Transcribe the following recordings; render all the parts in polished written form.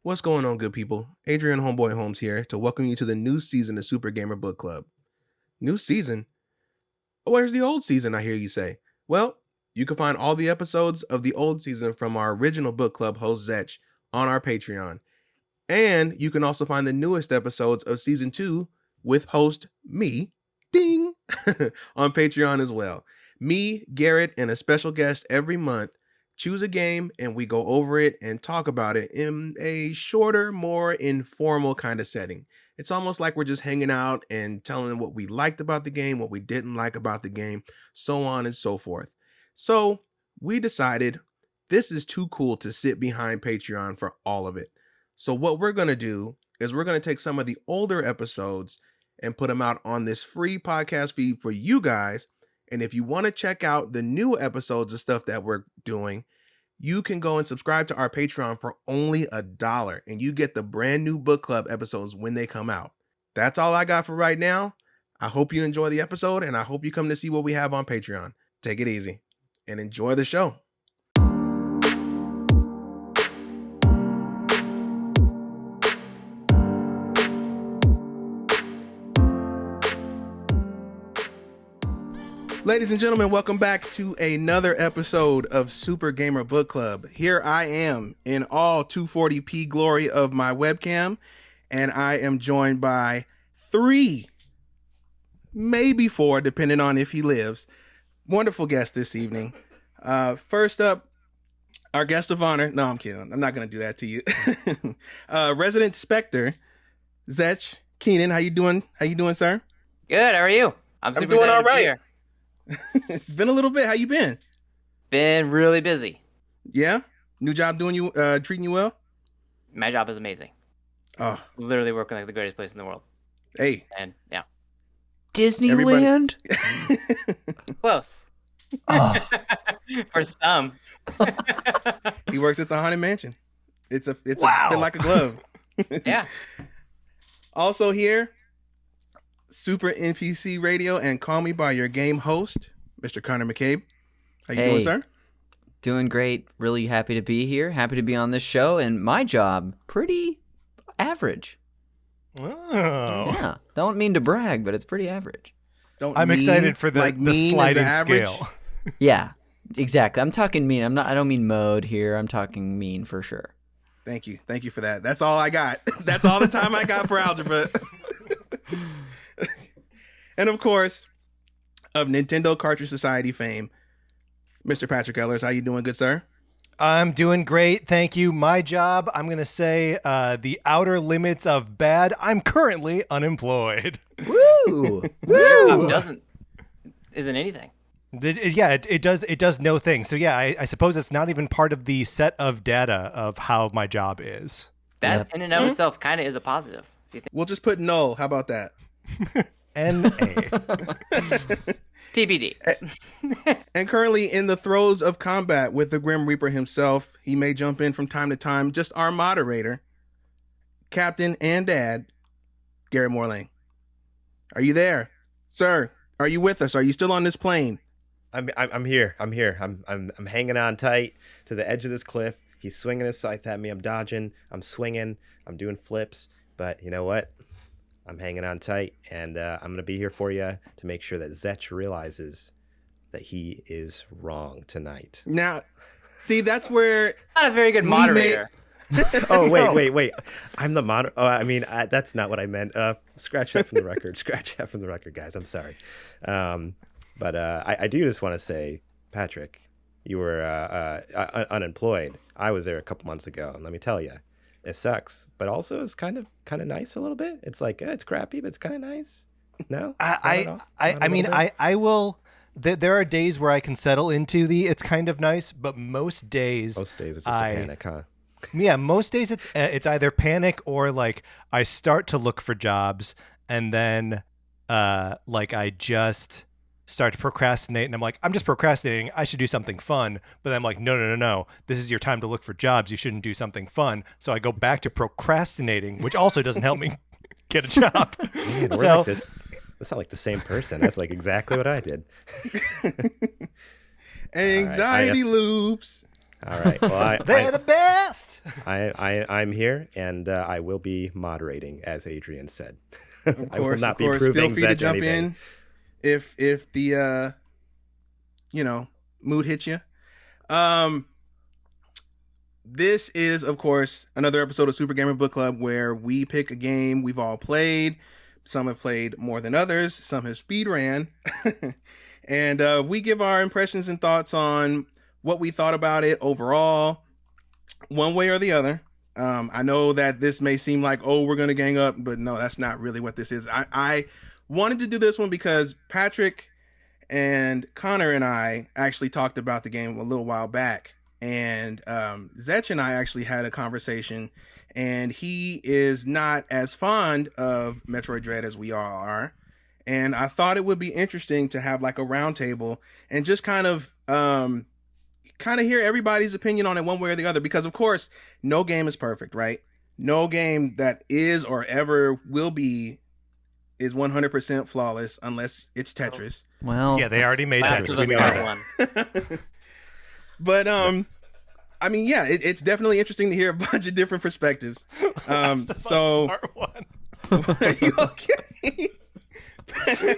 What's going on, good people? Adrian Homeboy Holmes here to welcome you to the new season of Super Gamer Book Club. New season? Where's the old season, I hear you say? Well, you can find all the episodes of the old season from our original book club host Zech on our Patreon. And you can also find the newest episodes of season 2 with host me, ding, on Patreon as well. Me, Garrett, and a special guest every month choose a game and we go over it and talk about it in a shorter, more informal kind of setting. It's almost like we're just hanging out and telling what we liked about the game, what we didn't like about the game, so on and so forth. So we decided this is too cool to sit behind Patreon for all of it. So what we're going to do is we're going to take some of the older episodes and put them out on this free podcast feed for you guys. And if you want to check out the new episodes of stuff that we're doing, you can go and subscribe to our Patreon for only $1, and you get the brand new book club episodes when they come out. That's all I got for right now. I hope you enjoy the episode, and I hope you come to see what we have on Patreon. Take it easy and enjoy the show. Ladies and gentlemen, welcome back to another episode of Super Gamer Book Club. Here I am in all 240p glory of my webcam, and I am joined by 3, maybe 4, depending on if he lives. Wonderful guests this evening. First up, our guest of honor. No, I'm kidding. I'm not going to do that to you. Resident Spectre, Zech Keenan. How you doing? How you doing, sir? Good. How are you? I'm super doing all right. Here. It's been a little bit. How you been? Been really busy. Yeah? New job treating you well? My job is amazing. Oh. Literally working like the greatest place in the world. Hey. And yeah. Disneyland? Close. Oh. For some. He works at the Haunted Mansion. It's wow. Fit like a glove. Yeah. Also here, Super NPC Radio and Call Me By Your Game host, Mr. Conner McCabe. How you doing, sir? Doing great. Really happy to be here. Happy to be on this show. And my job, pretty average. Oh. Yeah. Don't mean to brag, but it's pretty average. I'm excited for the sliding scale. Yeah, exactly. I'm talking mean. I don't mean mode here. I'm talking mean for sure. Thank you. Thank you for that. That's all I got. That's all the time I got for algebra. And of course, of Nintendo Cartridge Society fame, Mr. Patrick Ehlers. How you doing, good sir? I'm doing great, thank you. My job, I'm going to say the outer limits of bad. I'm currently unemployed. Woo! Your job isn't anything. It does no thing. So yeah, I suppose it's not even part of the set of data of how my job is. That in and of itself kind of is a positive. If you think. We'll just put null. How about that? N-A. TBD. And currently in the throes of combat with the Grim Reaper himself, he may jump in from time to time, just our moderator, Captain and Dad, Garrett Morlang. Are you there? Sir, are you with us? Are you still on this plane? I'm here. I'm hanging on tight to the edge of this cliff. He's swinging his scythe at me. I'm dodging. I'm swinging. I'm doing flips. But you know what? I'm hanging on tight, and I'm going to be here for you to make sure that Zech realizes that he is wrong tonight. Now, see, that's where... Not a very good moderator. Oh, wait. I'm the moderator. Oh, I mean, that's not what I meant. Scratch that from the record. Scratch that from the record, guys. I'm sorry. But I do just want to say, Patrick, you were unemployed. I was there a couple months ago, and let me tell you, it sucks, but also it's kind of nice a little bit. It's like it's crappy, but it's kind of nice. No, I mean, I will. There are days where I can settle into the it's kind of nice, but most days it's just a panic, huh? Yeah, most days it's either panic or like I start to look for jobs, and then like I just start to procrastinate, and I'm like, I'm just procrastinating. I should do something fun. But then I'm like, no. This is your time to look for jobs. You shouldn't do something fun. So I go back to procrastinating, which also doesn't help me get a job. Man, we're like this. That's not like the same person. That's like exactly what I did. Anxiety loops. All right. Well, They're the best. I'm here, and I will be moderating, as Adrian said. Of I will course, not of be course. proving Feel free to Zech jump anything. in if the mood hits you. This is, of course, another episode of Super Gamer Book Club where we pick a game we've all played. Some have played more than others. Some have speed ran. And we give our impressions and thoughts on what we thought about it overall, one way or the other. I know that this may seem like, oh, we're going to gang up, but no, that's not really what this is. I wanted to do this one because Patrick and Conner and I actually talked about the game a little while back. And Zech and I actually had a conversation, and he is not as fond of Metroid Dread as we all are. And I thought it would be interesting to have like a round table and just kind of hear everybody's opinion on it one way or the other. Because of course, no game is perfect, right? No game that is or ever will be is 100% flawless unless it's Tetris. Well, Yeah, they already made Last Tetris. of We Us know Part that. 1. But I mean, yeah, it's definitely interesting to hear a bunch of different perspectives. So Part one. are you okay?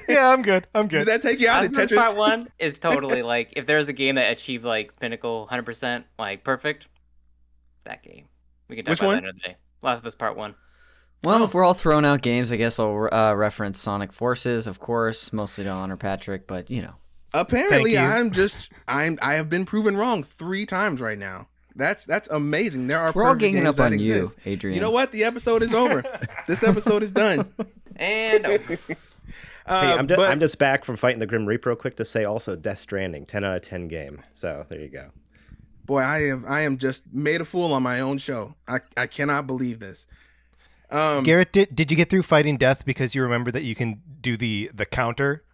Yeah, I'm good. Did that take you out of Last of Us Tetris? Part 1 is totally like, if there's a game that achieved like pinnacle 100%, like perfect, that game. We can talk Which about one? that another day. Last of Us Part 1. well, if we're all throwing out games, I guess I'll reference Sonic Forces, of course, mostly to honor Patrick, but you know. Apparently, Thank you. I have been proven wrong 3 times right now. That's amazing. There are We're all perfect ganging games up that on you, exist. Adrian. You know what? The episode is over. This episode is done. And Hey, I'm just back from fighting the Grim Reaper real quick to say also Death Stranding, 10 out of 10 game. So there you go. Boy, I am just made a fool on my own show. I cannot believe this. Garrett, did you get through fighting death because you remember that you can do the counter?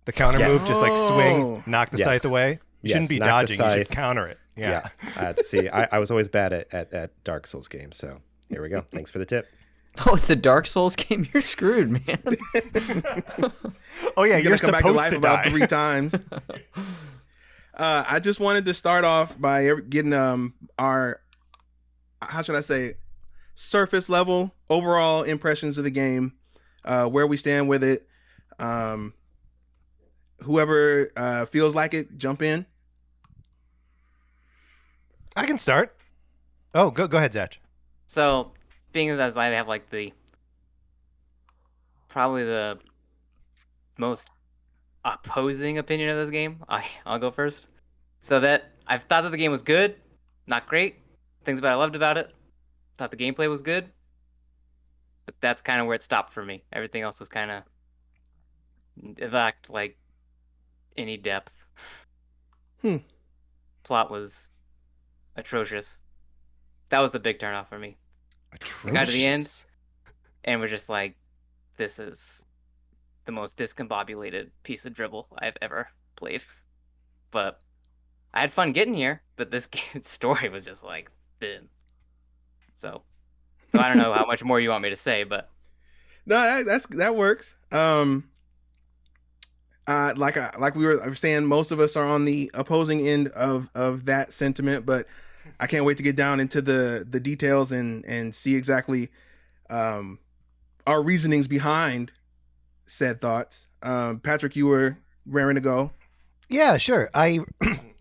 The counter Yes. move, just like Oh. swing, knock the Yes. scythe away. You Yes, shouldn't be knock the dodging. You should scythe. counter it. Yeah. See, I was always bad at Dark Souls games. So here we go. Thanks for the tip. Oh, it's a Dark Souls game? You're screwed, man. Oh yeah, You're you're gonna come back to supposed life to about die. 3 times. I just wanted to start off by getting our, how should I say, surface level overall impressions of the game, where we stand with it. Whoever feels like it, jump in. I can start. Oh, go ahead, Zech. so, being as I have like probably the most opposing opinion of this game, I'll go first. So that I thought that the game was good, not great. Things about I loved about it. Thought the gameplay was good, but that's kind of where it stopped for me. Everything else was kind of, it lacked like any depth. Plot was atrocious. That was the big turnoff for me. I got to the end, and we're just like, this is the most discombobulated piece of dribble I've ever played. But I had fun getting here, but this story was just like thin. So I don't know how much more you want me to say, but No, that works. Like we were saying, most of us are on the opposing end of that sentiment, but I can't wait to get down into the details and see exactly our reasonings behind said thoughts. Patrick, you were raring to go. Yeah, sure. I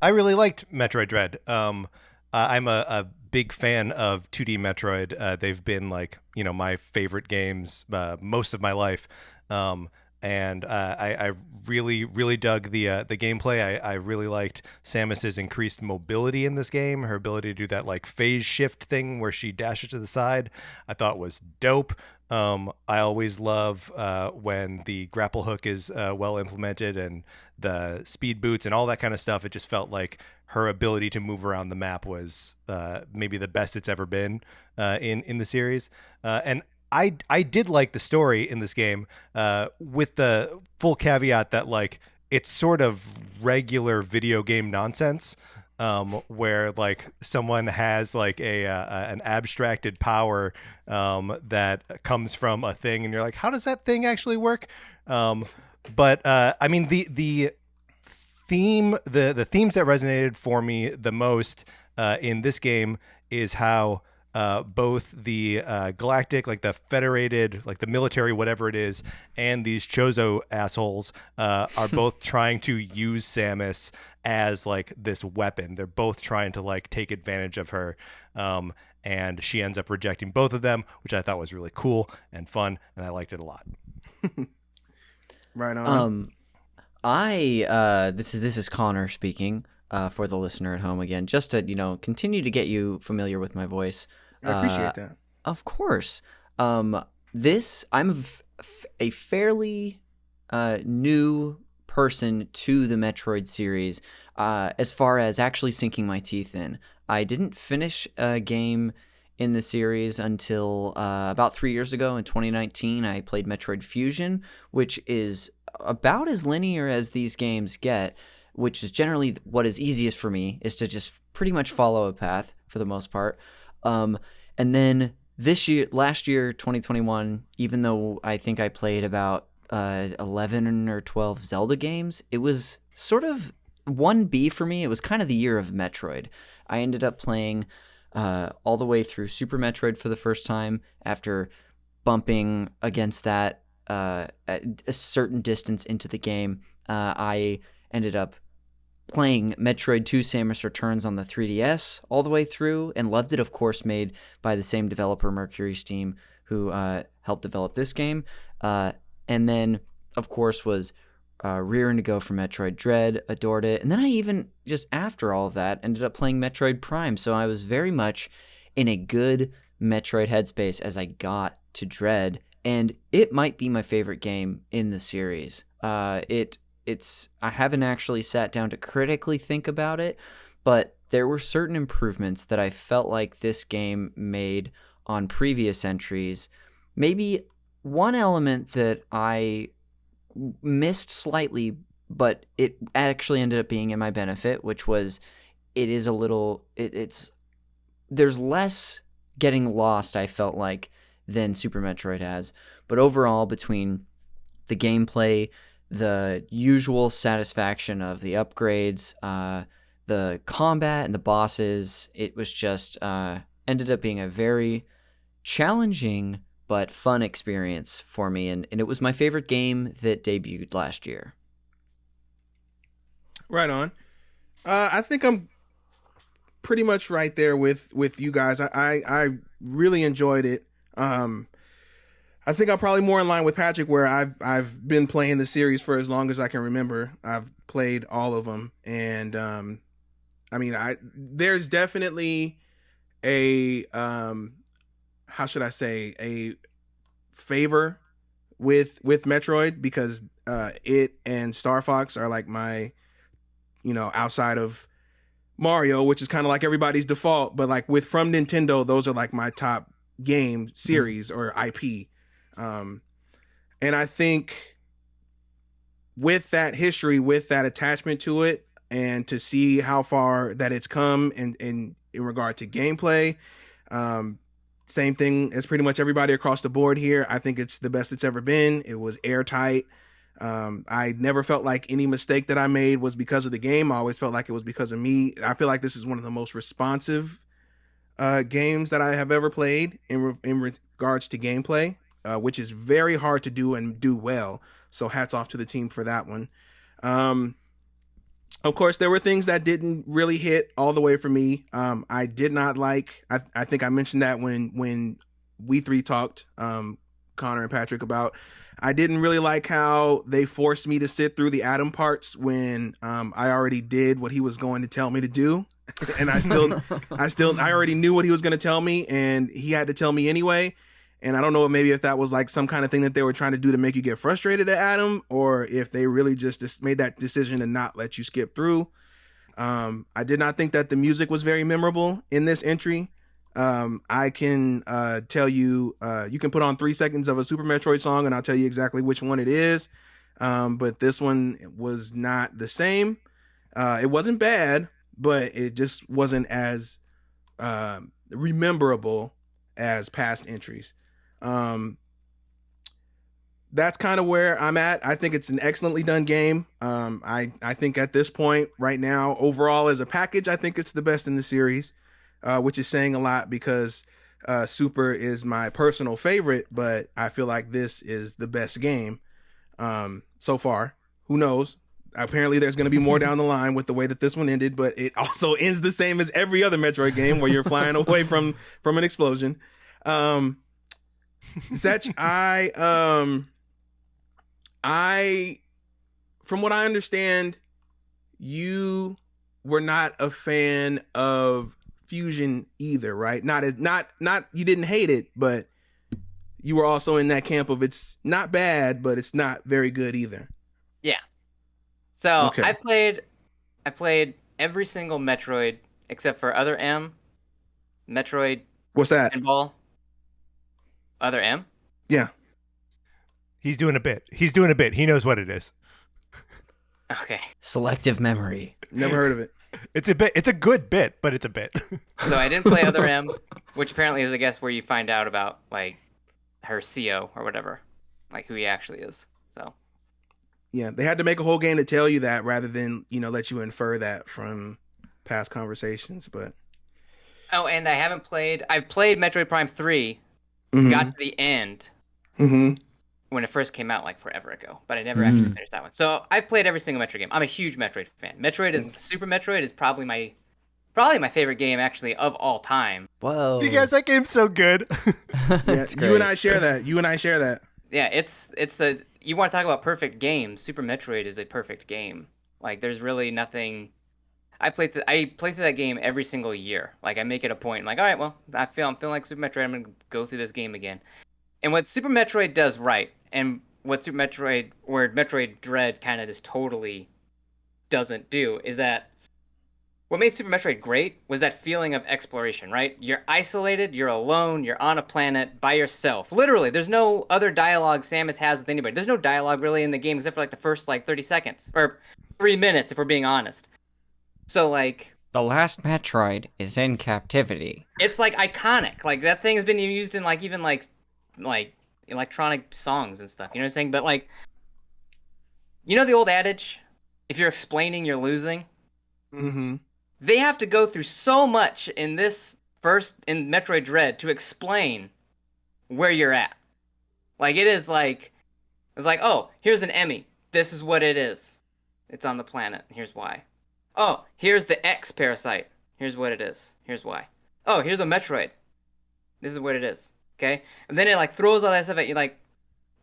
really liked Metroid Dread. I'm a big fan of 2D Metroid. They've been like, my favorite games most of my life. And I really dug the gameplay. I really liked Samus's increased mobility in this game. Her ability to do that like phase shift thing where she dashes to the side, I thought was dope. I always love when the grapple hook is well implemented and the speed boots and all that kind of stuff. It just felt like her ability to move around the map was maybe the best it's ever been in the series. And I did like the story in this game with the full caveat that like it's sort of regular video game nonsense. Where like someone has like an abstracted power that comes from a thing, and you're like, how does that thing actually work? But I mean, the theme, the themes that resonated for me the most in this game is how both the galactic, like the federated, like the military, whatever it is, and these Chozo assholes are both trying to use Samus as like this weapon. They're both trying to like take advantage of her. And she ends up rejecting both of them, which I thought was really cool and fun, and I liked it a lot. Right on. This is Conner speaking for the listener at home again, just to continue to get you familiar with my voice. I appreciate that. Of course. I'm a fairly new person to the Metroid series as far as actually sinking my teeth in. I didn't finish a game in the series until about 3 years ago in 2019. I played Metroid Fusion, which is about as linear as these games get, which is generally what is easiest for me, is to just pretty much follow a path for the most part. And then last year, 2021, even though I think I played about 11 or 12 Zelda games, it was sort of 1B for me. It was kind of the year of Metroid. I ended up playing all the way through Super Metroid for the first time after bumping against that at a certain distance into the game. I ended up playing Metroid 2 Samus Returns on the 3DS all the way through and loved it, of course, made by the same developer, Mercury Steam, who helped develop this game. And then, of course, was rearing to go for Metroid Dread, adored it. And then I even, just after all of that, ended up playing Metroid Prime. So I was very much in a good Metroid headspace as I got to Dread. And it might be my favorite game in the series. I haven't actually sat down to critically think about it, but there were certain improvements that I felt like this game made on previous entries. Maybe one element that I missed slightly, but it actually ended up being in my benefit, which was there's less getting lost, I felt like, than Super Metroid has. But overall, between the gameplay, the usual satisfaction of the upgrades, the combat and the bosses, it was just ended up being a very challenging but fun experience for me, and it was my favorite game that debuted last year. Right on. I think I'm pretty much right there with you guys. I really enjoyed it. I think I'm probably more in line with Patrick, where I've been playing the series for as long as I can remember. I've played all of them, and there's definitely a how should I say, a favor with Metroid, because it and Star Fox are like my, outside of Mario, which is kind of like everybody's default, but like from Nintendo, those are like my top game series or IP. And I think with that history, with that attachment to it, and to see how far that it's come in regard to gameplay, same thing as pretty much everybody across the board here. I think it's the best it's ever been. It was airtight. I never felt like any mistake that I made was because of the game. I always felt like it was because of me. I feel like this is one of the most responsive games that I have ever played in regards to gameplay, which is very hard to do and do well. So hats off to the team for that one. Of course, there were things that didn't really hit all the way for me. I did not like, I think I mentioned that when we three talked, Conner and Patrick, about, I didn't really like how they forced me to sit through the Adam parts when I already did what he was going to tell me to do. And I already knew what he was going to tell me, and he had to tell me anyway. And I don't know maybe if that was like some kind of thing that they were trying to do to make you get frustrated at Adam, or if they really just made that decision to not let you skip through. I did not think that the music was very memorable in this entry. I can tell you, you can put on 3 seconds of a Super Metroid song and I'll tell you exactly which one it is. But this one was not the same. It wasn't bad, but it just wasn't as rememberable as past entries. that's kind of where I'm at. I think it's an excellently done game. I think at this point right now, overall as a package, I think it's the best in the series, which is saying a lot because Super is my personal favorite, but I feel like this is the best game so far. Who knows? Apparently there's going to be more down the line with the way that this one ended, but it also ends the same as every other Metroid game where you're flying away from an explosion. Zech, from what I understand, you were not a fan of Fusion either, right? Not you didn't hate it, but you were also in that camp of it's not bad, but it's not very good either. Yeah. So Okay. I played every single Metroid except for Other M, Metroid What's that? Pinball, Other M. Yeah. He's doing a bit. He knows what it is. Okay. Selective memory. Never heard of it. It's a bit. It's a good bit, but it's a bit. So I didn't play Other M, which apparently is, I guess, where you find out about like her CO or whatever, like who he actually is. So Yeah, they had to make a whole game to tell you that rather than, let you infer that from past conversations, but and I've played Metroid Prime 3, Mhm. got to the end Mhm. when it first came out like forever ago, but I never actually finished that one. So I've played every single Metroid game. I'm a huge Metroid fan. Super Metroid is probably my favorite game actually of all time. Whoa. You guys, that game's so good. Yeah, That's you and great. I share that. Yeah, you want to talk about perfect games. Super Metroid is a perfect game. Like there's really nothing. I play through that game every single year. Like I make it a point. I'm like, all right, well, I'm feeling like Super Metroid. I'm gonna go through this game again. And what Super Metroid does right, and what Metroid Dread kind of just totally doesn't do, is that what made Super Metroid great was that feeling of exploration, right? You're isolated, you're alone, you're on a planet by yourself. Literally, there's no other dialogue Samus has with anybody. There's no dialogue really in the game except for like the first like 30 seconds or 3 minutes if we're being honest. So like The last Metroid is in captivity. it's like iconic. Like that thing has been used in like even like electronic songs and stuff. You know what I'm saying? But like, you know the old adage, if you're explaining, you're losing. Mm-hmm. They have to go through so much in Metroid Dread to explain where you're at. Like it's like, oh, here's an Emmy. This is what it is. It's on the planet. Here's why. Oh, here's the X parasite. Here's what it is. Here's why. Oh, here's a Metroid. This is what it is. Okay? And then it like throws all that stuff at you like,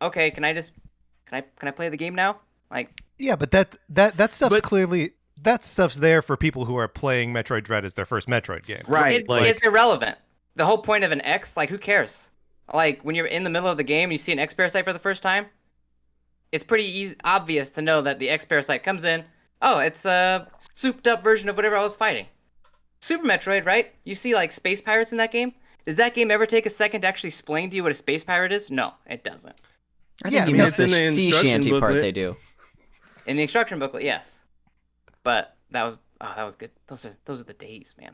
okay, can I play the game now? Like, Yeah, but that stuff's clearly that stuff's there for people who are playing Metroid Dread as their first Metroid game. Right. It's irrelevant. The whole point of an X, like, who cares? Like, when you're in the middle of the game and you see an X parasite for the first time, it's pretty obvious to know that the X parasite comes in. Oh, it's a souped up version of whatever I was fighting. Super Metroid, right? You see like space pirates in that game. Does that game ever take a second to actually explain to you what a space pirate is? No, it doesn't. I Yeah, think you I mean, missed the it's in the sea instruction shanty part booklet. they do. In the instruction booklet, yes. But that was good. Those are the days, man.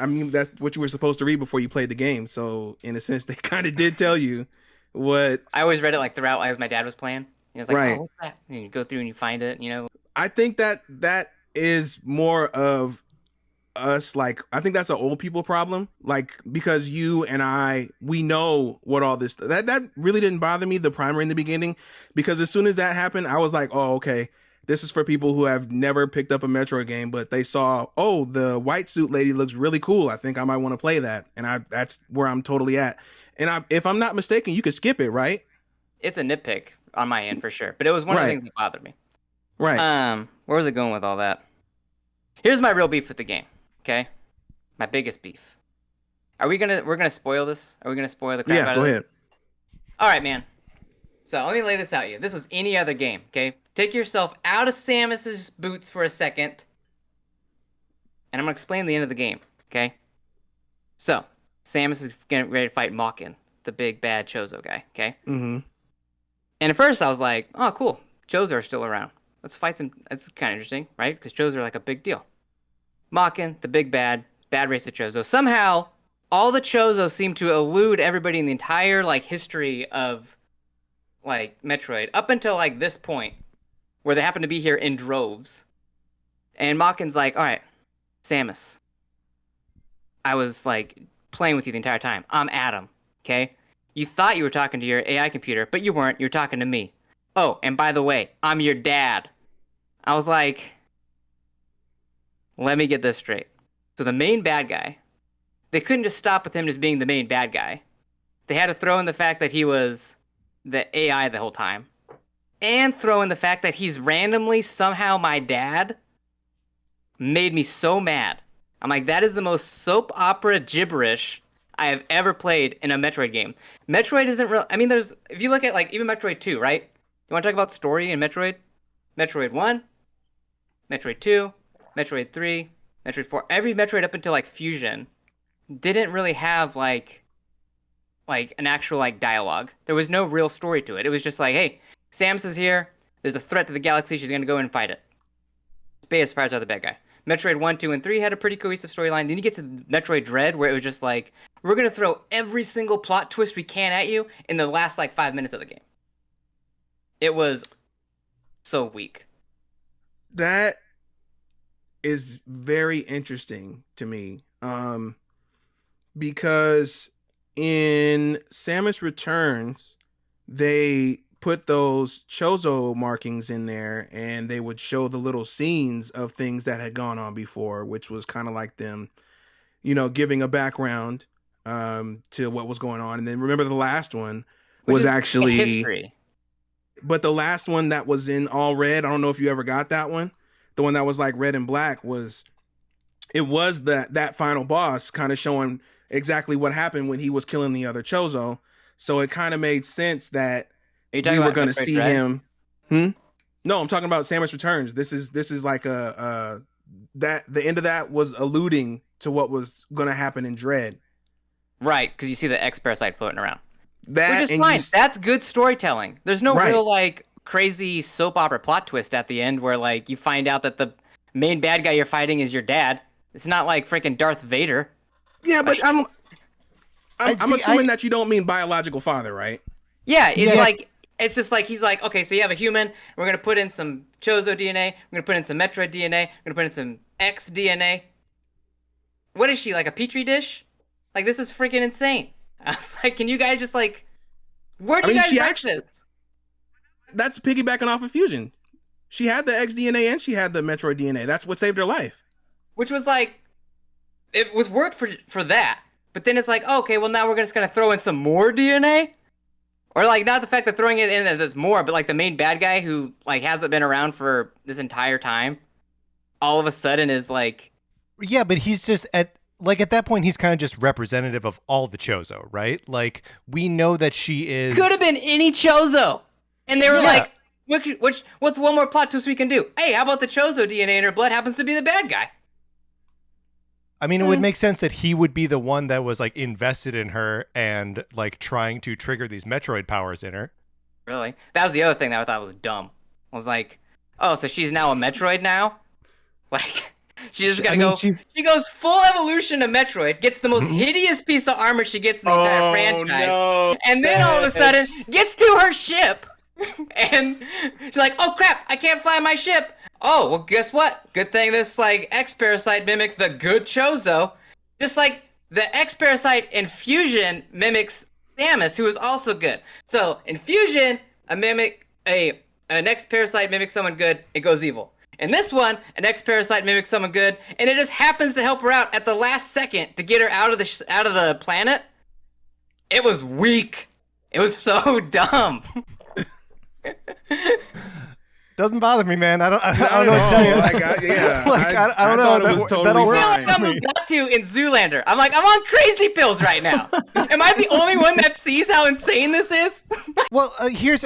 I mean, that's what you were supposed to read before you played the game. So in a sense, they kind of did tell you what. I always read it like throughout as my dad was playing. He was like, Right. "Oh, what's that?" And you go through and you find it. You know. I think that is more of us. Like, I think that's an old people problem. Like, because you and we know what all this, that really didn't bother me, the primer in the beginning, because as soon as that happened, I was like, oh, okay, this is for people who have never picked up a Metroid game, but they saw, oh, the white suit lady looks really cool. I think I might want to play that. And that's where I'm totally at. And if I'm not mistaken, you could skip it, right? It's a nitpick on my end for sure, but it was one of the Right. things that bothered me. Right. Where was it going with all that? Here's my real beef with the game. Okay, my biggest beef. We're gonna spoil this? Are we gonna spoil the crap Yeah, out go of this? ahead. All right, man. So let me lay this out to you. This was any other game. Okay, take yourself out of Samus's boots for a second, and I'm gonna explain the end of the game. Okay. So Samus is getting ready to fight Mawkin, the big bad Chozo guy. Okay. Mm-hmm. And at first I was like, oh, cool. Chozo are still around. Let's fight some. That's kind of interesting, right? Because Chozo are like a big deal. Mawkin, the big bad race of Chozo. Somehow, all the Chozo seem to elude everybody in the entire like history of like Metroid up until like this point, where they happen to be here in droves, and Machen's like, all right, Samus, I was like playing with you the entire time. I'm Adam, okay? You thought you were talking to your AI computer, but you weren't. You're talking to me. Oh, and by the way, I'm your dad. I was like, let me get this straight. So the main bad guy, they couldn't just stop with him just being the main bad guy. They had to throw in the fact that he was the AI the whole time. And throw in the fact that he's randomly somehow my dad. Made me so mad. I'm like, that is the most soap opera gibberish I have ever played in a Metroid game. Metroid isn't real. I mean, there's, if you look at like even Metroid 2, right? You want to talk about story in Metroid? Metroid 1, Metroid 2, Metroid 3, Metroid 4. Every Metroid up until like Fusion didn't really have like an actual like dialogue. There was no real story to it. It was just like, hey, Samus is here. There's a threat to the galaxy. She's going to go in and fight it. Space Spires are the bad guy. Metroid 1, 2, and 3 had a pretty cohesive storyline. Then you get to Metroid Dread, where it was just like, we're going to throw every single plot twist we can at you in the last like 5 minutes of the game. It was so weak. That is very interesting to me. Because in Samus Returns, they put those Chozo markings in there, and they would show the little scenes of things that had gone on before, which was kind of like them, giving a background to what was going on. And then remember the last one was actually history. But the last one that was in all red, I don't know if you ever got that one. The one that was like red and black was that final boss kind of showing exactly what happened when he was killing the other Chozo. So it kind of made sense that we were going to see Dread? him. No, I'm talking about Samus Returns. This is like that the end of that was alluding to what was going to happen in Dread. Right, because you see the X-Parasite floating around. That Which is fine. That's good storytelling. There's no Right. real like crazy soap opera plot twist at the end where like you find out that the main bad guy you're fighting is your dad. It's not like freaking Darth Vader. Yeah, but I'm assuming that you don't mean biological father, right? Yeah, it's like it's just like he's like, okay, so you have a human. We're gonna put in some Chozo DNA. We're gonna put in some Metroid DNA. We're gonna put in some X DNA. What is she, like a petri dish? Like, this is freaking insane. I was like, can you guys just like, where do you guys write this? That's piggybacking off of Fusion. She had the X DNA and she had the Metroid DNA. That's what saved her life. Which was like, it was worked for that. But then it's like, oh, okay, well now we're just gonna throw in some more DNA? Or like, not the fact that throwing it in that there's more, but like the main bad guy who like hasn't been around for this entire time, all of a sudden is like... Yeah, but he's just at that point, he's kind of just representative of all the Chozo, right? Like, we know that she is... Could have been any Chozo! And they were like, what's one more plot twist we can do? Hey, how about the Chozo DNA in her blood happens to be the bad guy? I mean, it would make sense that he would be the one that was like invested in her and like trying to trigger these Metroid powers in her. Really? That was the other thing that I thought was dumb. I was like, oh, so she's now a Metroid now? Like, she's just gonna she goes full evolution to Metroid, gets the most hideous piece of armor she gets in the entire franchise, no. and then all of a sudden gets to her ship, and she's like, oh crap, I can't fly my ship. Oh, well, guess what? Good thing this, like, X-Parasite mimicked the good Chozo. Just like the X-Parasite in Fusion mimics Samus, who is also good. So, in Fusion, an X-Parasite mimics someone good, it goes evil. In this one, an X-Parasite mimics someone good, and it just happens to help her out at the last second to get her out of the planet. It was weak. It was so dumb. Doesn't bother me, man. I don't know what to tell you. I don't know. It was totally I feel like I'm Mugatu in Zoolander. I'm like, I'm on crazy pills right now. Am I the only one that sees how insane this is? Well, here's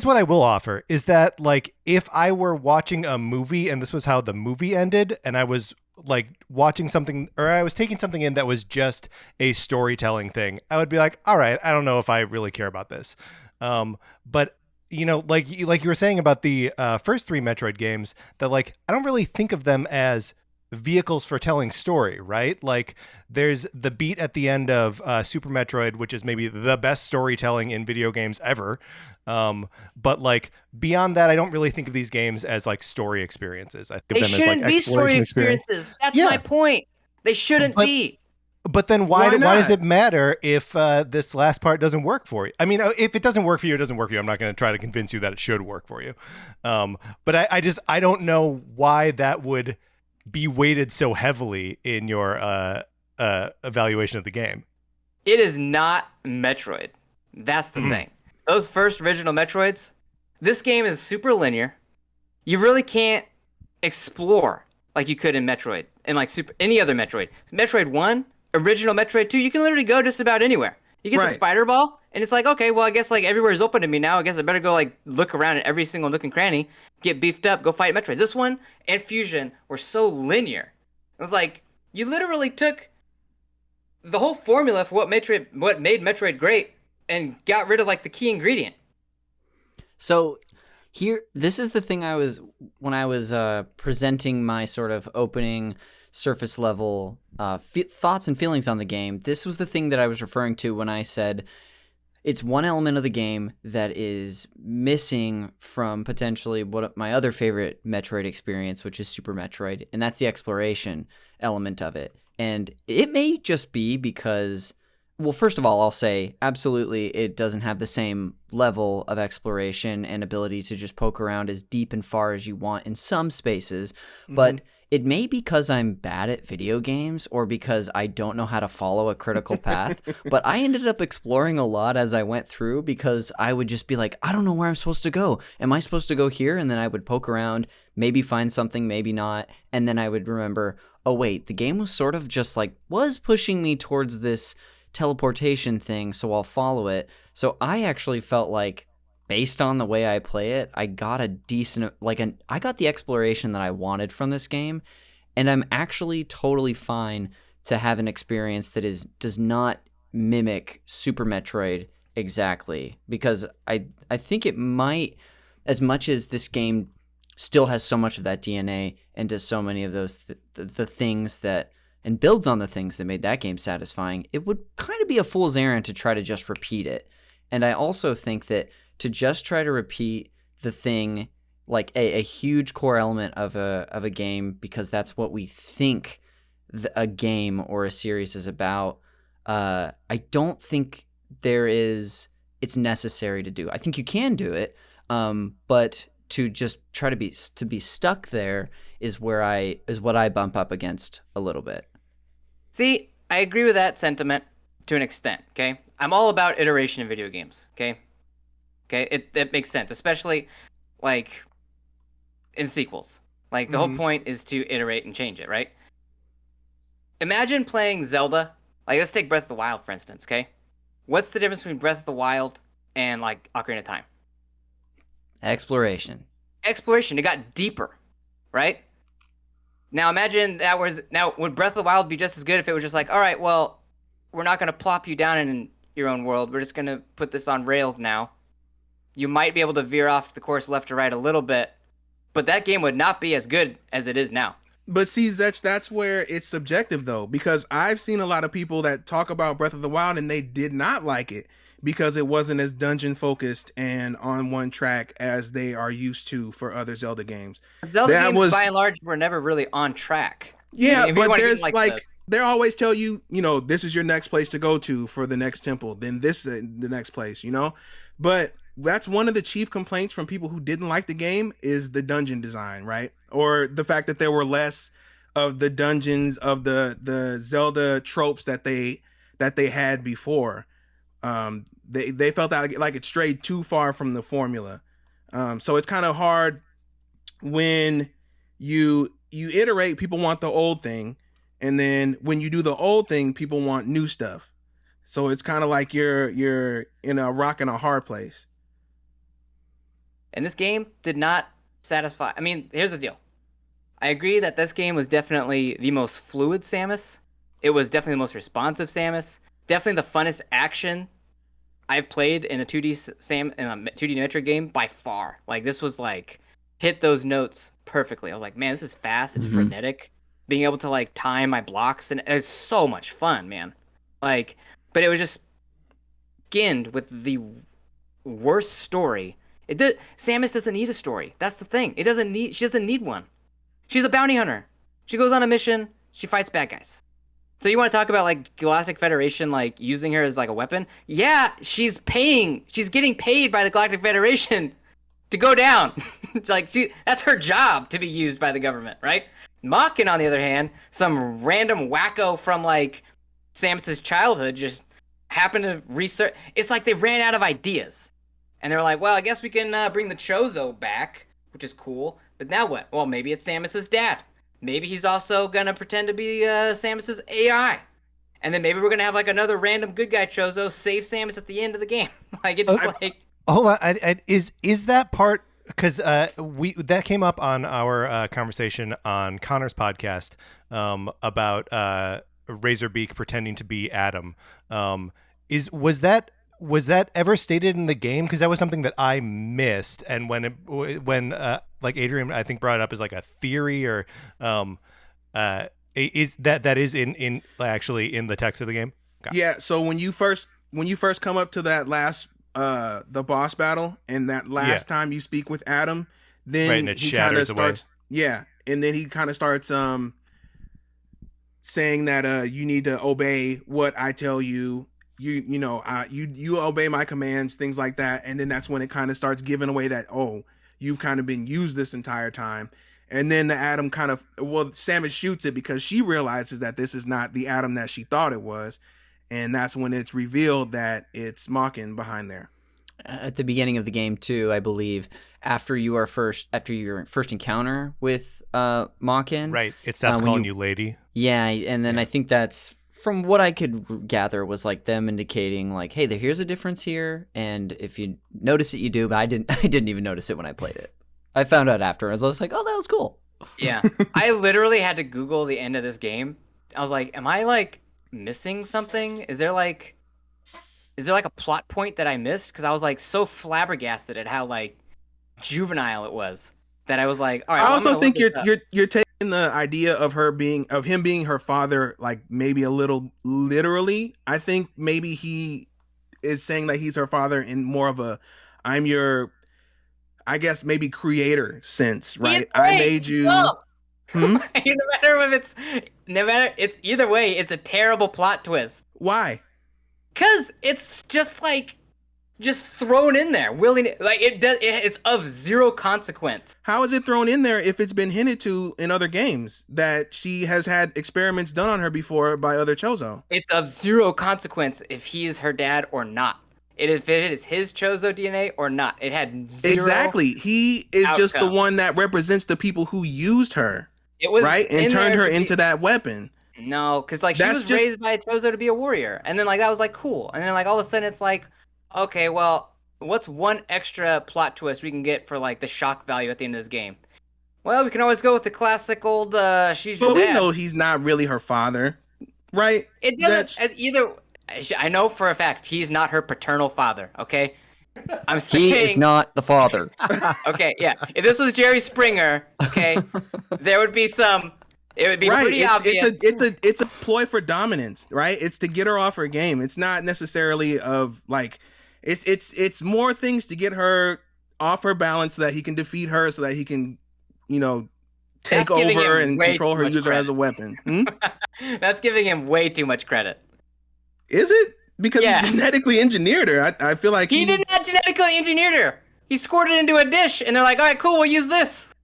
what I will offer is that, like, if I were watching a movie and this was how the movie ended, and I was like watching something, or I was taking something in that was just a storytelling thing, I would be like, all right, I don't know if I really care about this. But you know, like you were saying about the first three Metroid games, that like I don't really think of them as vehicles for telling story, right? Like there's the beat at the end of Super Metroid, which is maybe the best storytelling in video games ever. But like beyond that, I don't really think of these games as like story experiences. I think They of them shouldn't as like be story experience. experiences. That's Yeah. my point. They shouldn't be. But then Why why does not? it matter if this last part doesn't work for you? I mean, if it doesn't work for you, it doesn't work for you. I'm not going to try to convince you that it should work for you. But I don't know why that would be weighted so heavily in your evaluation of the game. It is not Metroid. That's the thing. Those first original Metroids, this game is super linear. You really can't explore like you could in Metroid and like any other Metroid. Metroid 1, original Metroid 2, you can literally go just about anywhere. You get the Right. spider ball, and it's like, okay, well, I guess like everywhere is open to me now. I guess I better go like look around at every single nook and cranny, get beefed up, go fight Metroids. This one and Fusion were so linear. It was like you literally took the whole formula for what made Metroid great and got rid of like the key ingredient. So this is the thing when I was presenting my sort of opening surface level thoughts and feelings on the game. This was the thing that I was referring to when I said it's one element of the game that is missing from potentially what my other favorite Metroid experience, which is Super Metroid, and that's the exploration element of it. And it may just be because, well, first of all, I'll say absolutely it doesn't have the same level of exploration and ability to just poke around as deep and far as you want in some spaces, but it may be because I'm bad at video games or because I don't know how to follow a critical path, but I ended up exploring a lot as I went through because I would just be like, I don't know where I'm supposed to go. Am I supposed to go here? And then I would poke around, maybe find something, maybe not. And then I would remember, oh wait, the game was sort of just like, was pushing me towards this teleportation thing, so I'll follow it. So I actually felt like, based on the way I play it, I got a decent, I got the exploration that I wanted from this game, and I'm actually totally fine to have an experience that does not mimic Super Metroid exactly, because I think it might, as much as this game still has so much of that DNA and does so many of those the things that, and builds on the things that made that game satisfying, it would kind of be a fool's errand to try to just repeat it. And I also think that to just try to repeat the thing, like a huge core element of a game, because that's what we think a game or a series is about, I don't think it's necessary to do. I think you can do it, but to just try to be stuck there is what I bump up against a little bit. See, I agree with that sentiment to an extent, okay? I'm all about iteration in video games, okay? Okay, it makes sense, especially like in sequels. Like the whole point is to iterate and change it, right? Imagine playing Zelda. Like let's take Breath of the Wild for instance, okay? What's the difference between Breath of the Wild and like Ocarina of Time? Exploration. It got deeper, right? Now imagine would Breath of the Wild be just as good if it was just like, all right, well, we're not going to plop you down in your own world. We're just going to put this on rails now. You might be able to veer off the course left or right a little bit, but that game would not be as good as it is now. But see, Zech, that's where it's subjective, though, because I've seen a lot of people that talk about Breath of the Wild and they did not like it because it wasn't as dungeon focused and on one track as they are used to for other Zelda games. Zelda games, by and large, were never really on track. Yeah, If you but wanna there's get, they always tell you, this is your next place to go to for the next temple, then this is the next place, But that's one of the chief complaints from people who didn't like the game is the dungeon design, right? Or the fact that there were less of the dungeons of the Zelda tropes that they had before. They felt that like it strayed too far from the formula. So it's kind of hard when you iterate, people want the old thing, and then when you do the old thing, people want new stuff. So it's kind of like you're in a rock and a hard place. And this game did not satisfy. I mean, here's the deal. I agree that this game was definitely the most fluid Samus. It was definitely the most responsive Samus. Definitely the funnest action I've played in a 2D Metroid game by far. Like this was like hit those notes perfectly. I was like, man, this is fast. It's frenetic. being able to like time my blocks, and it's so much fun, man. Like, but it was just skinned with the worst story. Samus doesn't need a story. That's the thing. She doesn't need one. She's a bounty hunter. She goes on a mission. She fights bad guys. So you want to talk about like Galactic Federation like using her as like a weapon? Yeah, she's getting paid by the Galactic Federation to go down. Like that's her job, to be used by the government, right? Mockin, on the other hand, some random wacko from like Samus's childhood just happened to research. It's like they ran out of ideas. And they're like, well, I guess we can bring the Chozo back, which is cool. But now what? Well, maybe it's Samus's dad. Maybe he's also going to pretend to be Samus's AI. And then maybe we're going to have like another random good guy Chozo save Samus at the end of the game. Like, it's like... Hold on. Is that part... Because that came up on our conversation on Connor's podcast about Razorbeak pretending to be Adam. Was that ever stated in the game? Because that was something that I missed. And when like Adrian, I think, brought it up as like a theory, or is that is in actually in the text of the game? Okay. Yeah. So when you first come up to that last the boss battle, and that last time you speak with Adam, then he kind of starts and then he kind of starts saying that you need to obey what I tell you. You obey my commands, things like that. And then that's when it kind of starts giving away that, oh, you've kind of been used this entire time. And then the Adam Samus shoots it because she realizes that this is not the Adam that she thought it was. And that's when it's revealed that it's Mockin behind there. At the beginning of the game too, I believe, after your first encounter with Mockin. Right. It stops calling you lady. Yeah, and then I think that's, from what I could gather, was like them indicating like, hey, here's a difference here, and if you notice it, you do. But I didn't even notice it when I played it. I found out afterwards. I was like, oh, that was cool. Yeah, I literally had to Google the end of this game. I was like, am I like missing something? Is there like a plot point that I missed? Because I was like so flabbergasted at how like juvenile it was that I was like, all right. I also think you're taking the idea of him being her father like maybe a little literally. I think maybe he is saying that he's her father in more of a I'm your, I guess maybe creator sense, right? I made you. No matter it's either way, it's a terrible plot twist. Why? Because it's just like thrown in there, it's of zero consequence. How is it thrown in there if it's been hinted to in other games that she has had experiments done on her before by other Chozo? It's of zero consequence if he is her dad or not. If it is his Chozo DNA or not. It had zero. Exactly. He is outcome. Just the one that represents the people who used her. It was right and turned her into that weapon. No, because like she was raised by a Chozo to be a warrior, and then like that was like cool, and then like all of a sudden it's like, okay, well, what's one extra plot twist we can get for like the shock value at the end of this game? Well, we can always go with the classic old she's your dad. But we know he's not really her father, right? It doesn't either. I know for a fact he's not her paternal father, okay? I'm saying he is not the father. Okay, yeah. If this was Jerry Springer, okay, there would be some. It would be pretty obvious. It's a ploy for dominance, right? It's to get her off her game. It's not necessarily of like, it's more things to get her off her balance so that he can defeat her, so that he can, take over and control her, use her as a weapon. That's giving him way too much credit. Is it? Because he genetically engineered her. I feel like he did not genetically engineer her. He scored it into a dish, and they're like, all right, cool, we'll use this.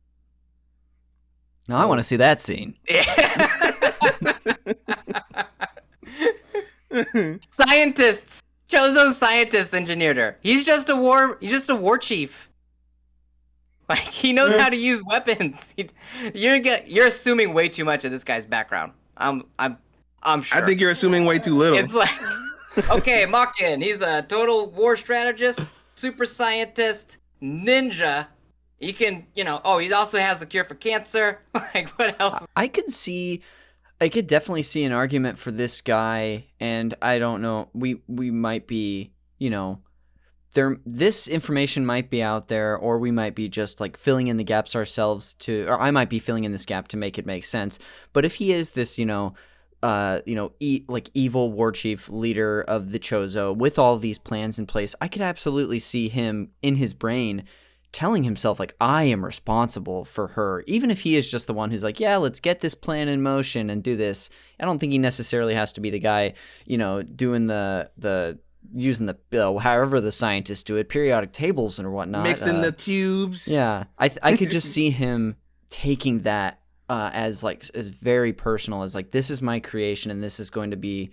No, I want to see that scene. Scientists. Chozo scientists engineered her. He's just a war chief. Like, he knows how to use weapons. You're assuming way too much of this guy's background. I'm sure. I think you're assuming way too little. It's like, okay, Mockin, he's a total war strategist, super scientist, ninja. He can, he also has a cure for cancer. Like, what else? I could definitely see an argument for this guy, and I don't know, we might be, this information might be out there, or we might be just like filling in the gaps ourselves or I might be filling in this gap to make it make sense. But if he is this, evil war chief leader of the Chozo with all these plans in place, I could absolutely see him in his brain telling himself like, I am responsible for her, even if he is just the one who's like, yeah, let's get this plan in motion and do this. I don't think he necessarily has to be the guy, doing the using the however the scientists do it, periodic tables and whatnot, mixing the tubes. Yeah, I could just see him taking that as very personal, as like, this is my creation and this is going to be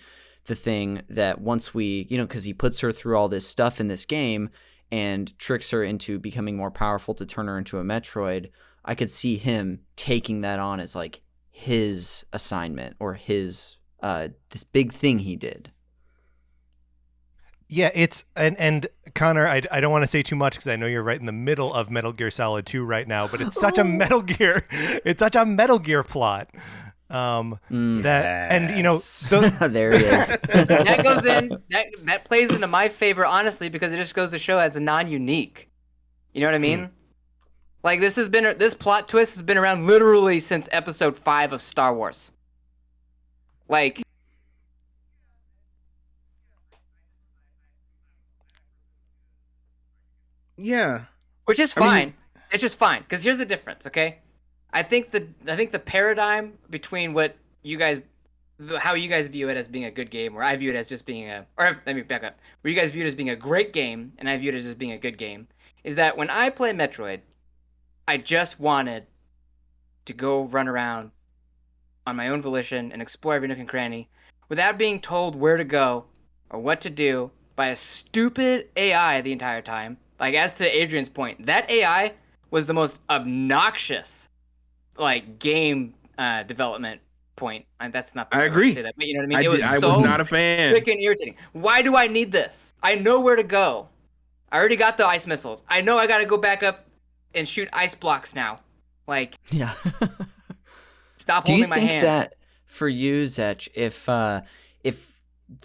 the thing that once we, because he puts her through all this stuff in this game and tricks her into becoming more powerful to turn her into a Metroid. I could see him taking that on as like his assignment or his this big thing he did. Yeah, it's and Conner, I don't want to say too much because I know you're right in the middle of Metal Gear Solid 2 right now, but it's such a Metal Gear plot. That and there he is. That goes in that plays into my favor, honestly, because it just goes to show as a non-unique. You know what I mean? Like, this plot twist has been around literally since episode 5 of Star Wars. Like, yeah, which is fine. It's just fine, because here's the difference, okay? I think the paradigm between how you guys view it as being a good game, where I view it as just being let me back up. Where you guys view it as being a great game, and I view it as just being a good game, is that when I play Metroid, I just wanted to go run around on my own volition and explore every nook and cranny without being told where to go or what to do by a stupid AI the entire time. Like, as to Adrian's point, that AI was the most obnoxious, like, game development point. And that's not the I agree. to say that, but you know what I mean? I was not a fan. Freaking irritating. Why do I need this? I know where to go. I already got the ice missiles. I know I got to go back up and shoot ice blocks now. Like, yeah. Stop holding my hand. Do you think that for you, Zech, if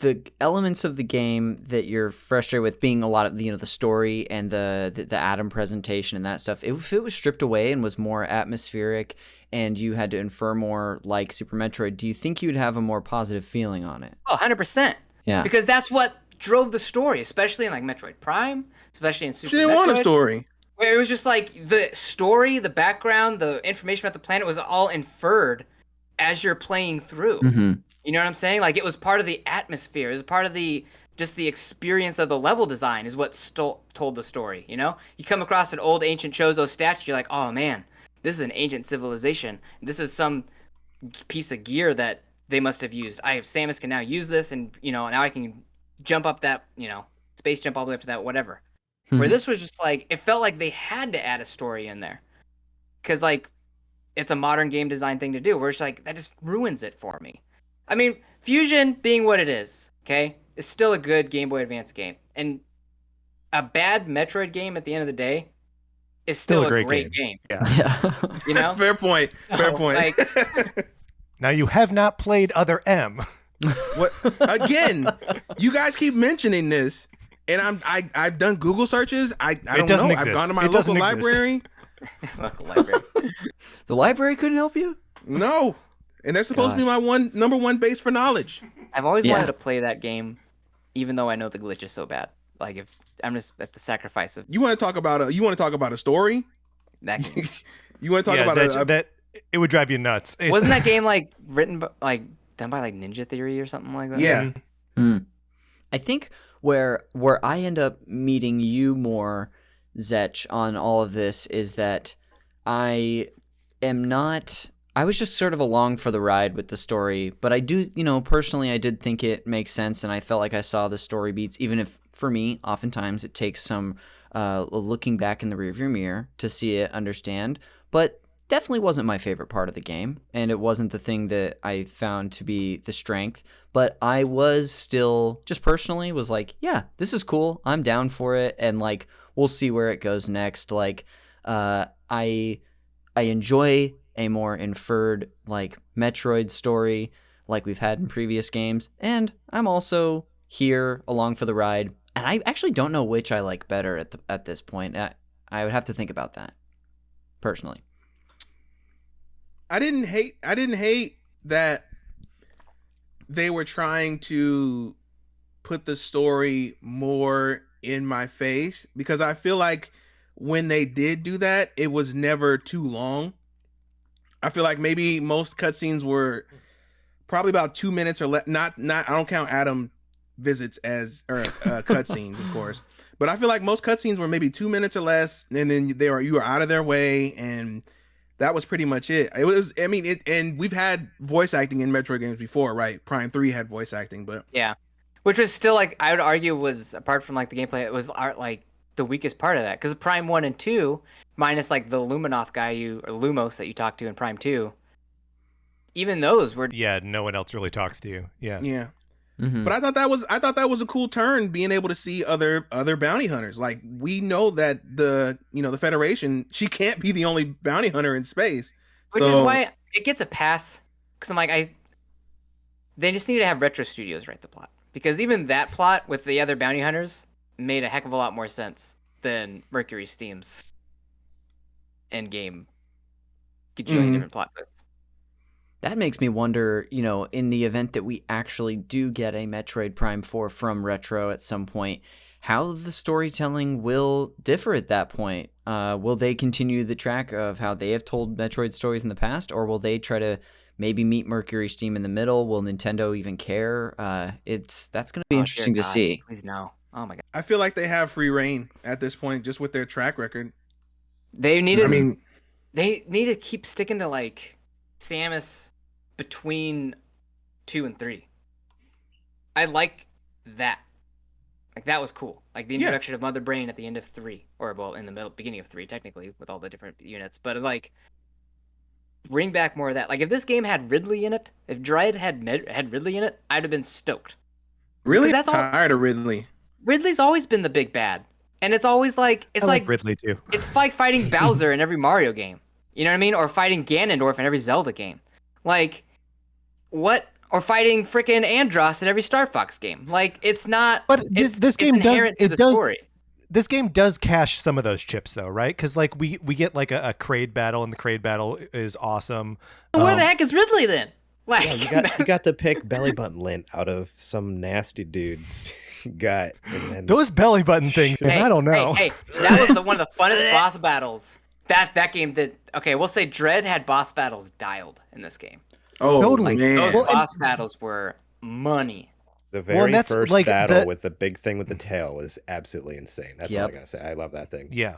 the elements of the game that you're frustrated with being a lot of the story and the atom presentation and that stuff, if it was stripped away and was more atmospheric and you had to infer more like Super Metroid, do you think you'd have a more positive feeling on it? Oh, 100%. Yeah. Because that's what drove the story, especially in like Metroid Prime, especially in Super Metroid. She didn't want a story. Where it was just like the story, the background, the information about the planet was all inferred as you're playing through. Mm-hmm. You know what I'm saying? Like, it was part of the atmosphere. It was part of the experience of the level design is what told the story, you know? You come across an old ancient Chozo statue, you're like, oh man, this is an ancient civilization. This is some piece of gear that they must have used. Samus can now use this, and, now I can jump up that, space jump all the way up to that, whatever. Mm-hmm. Where this was just like, it felt like they had to add a story in there. Because, like, it's a modern game design thing to do, where it's like, that just ruins it for me. I mean, Fusion being what it is, okay, is still a good Game Boy Advance game. And a bad Metroid game at the end of the day is still a great game. Yeah. You know? Fair point. Fair point. Like, now, you have not played Other M. What? Again, you guys keep mentioning this, and I've done Google searches. I don't know. Exist. I've gone to my local library. Local library. The library couldn't help you? No. And that's supposed to be my number one base for knowledge. I've always wanted to play that game, even though I know the glitch is so bad. Like, if I'm just at the sacrifice of. You want to talk about a story? That game. You want to talk about that? It would drive you nuts. Wasn't that game like done by like Ninja Theory or something like that? Yeah. Mm. I think where I end up meeting you more, Zech, on all of this is that I was just sort of along for the ride with the story, but I do, personally, I did think it makes sense, and I felt like I saw the story beats, even if, for me, oftentimes it takes some looking back in the rearview mirror to see it, understand, but definitely wasn't my favorite part of the game, and it wasn't the thing that I found to be the strength, but I was still, just personally, was like, yeah, this is cool, I'm down for it, and, like, we'll see where it goes next. Like, I enjoy a more inferred, like, Metroid story like we've had in previous games, and I'm also here along for the ride. And I actually don't know which I like better at this point. I would have to think about that personally. I didn't hate that they were trying to put the story more in my face, because I feel like when they did do that, it was never too long. I feel like maybe most cutscenes were probably about 2 minutes or less. Not I don't count Adam visits as cutscenes, of course. But I feel like most cutscenes were maybe 2 minutes or less, and then you were out of their way, and that was pretty much it. It was, I mean, and we've had voice acting in Metroid games before, right? Prime 3 had voice acting, but yeah, which was still like, I would argue was, apart from like the gameplay, it was like the weakest part of that, because Prime 1 and 2, minus like the Luminoth guy or Lumos that you talked to in Prime 2, even those were no one else really talks to you. Yeah. Mm-hmm. But I thought that was a cool turn, being able to see other bounty hunters. Like, we know that the Federation, she can't be the only bounty hunter in space. Which is why it gets a pass, because I'm like, they just need to have Retro Studios write the plot, because even that plot with the other bounty hunters made a heck of a lot more sense than Mercury Steam's endgame gajillion different plot twists. That makes me wonder, in the event that we actually do get a Metroid Prime 4 from Retro at some point, how the storytelling will differ at that point. Will they continue the track of how they have told Metroid stories in the past, or will they try to maybe meet Mercury Steam in the middle? Will Nintendo even care? That's going to be interesting to see. Please no. Oh my god. I feel like they have free reign at this point, just with their track record. They need to keep sticking to like Samus between 2 and 3. I like that. Like, that was cool. Like the introduction of Mother Brain at the end of 3, or well, in the beginning of 3 technically, with all the different units. But like, bring back more of that. Like, if this game had Ridley in it, if Dread had Ridley in it, I'd have been stoked. Really, that's tired of Ridley. Ridley's always been the big bad, and it's always like I like Ridley too. It's like fighting Bowser in every Mario game. You know what I mean? Or fighting Ganondorf in every Zelda game. Like, what? Or fighting frickin' Andross in every Star Fox game. Like, it's not. But this game does. It does. Story. This game does cache some of those chips, though, right? Because like we get like a Kraid battle, and the Kraid battle is awesome. Where the heck is Ridley then? Like, you got to pick belly button lint out of some nasty dude's gut. And then... Those belly button things, I don't know. Hey, that was one of the funnest boss battles. That game that, okay, we'll say Dread had boss battles dialed in this game. Oh, totally. Man. Those boss battles were money. The very first battle with the big thing with the tail was absolutely insane. That's all I gotta say. I love that thing. Yeah.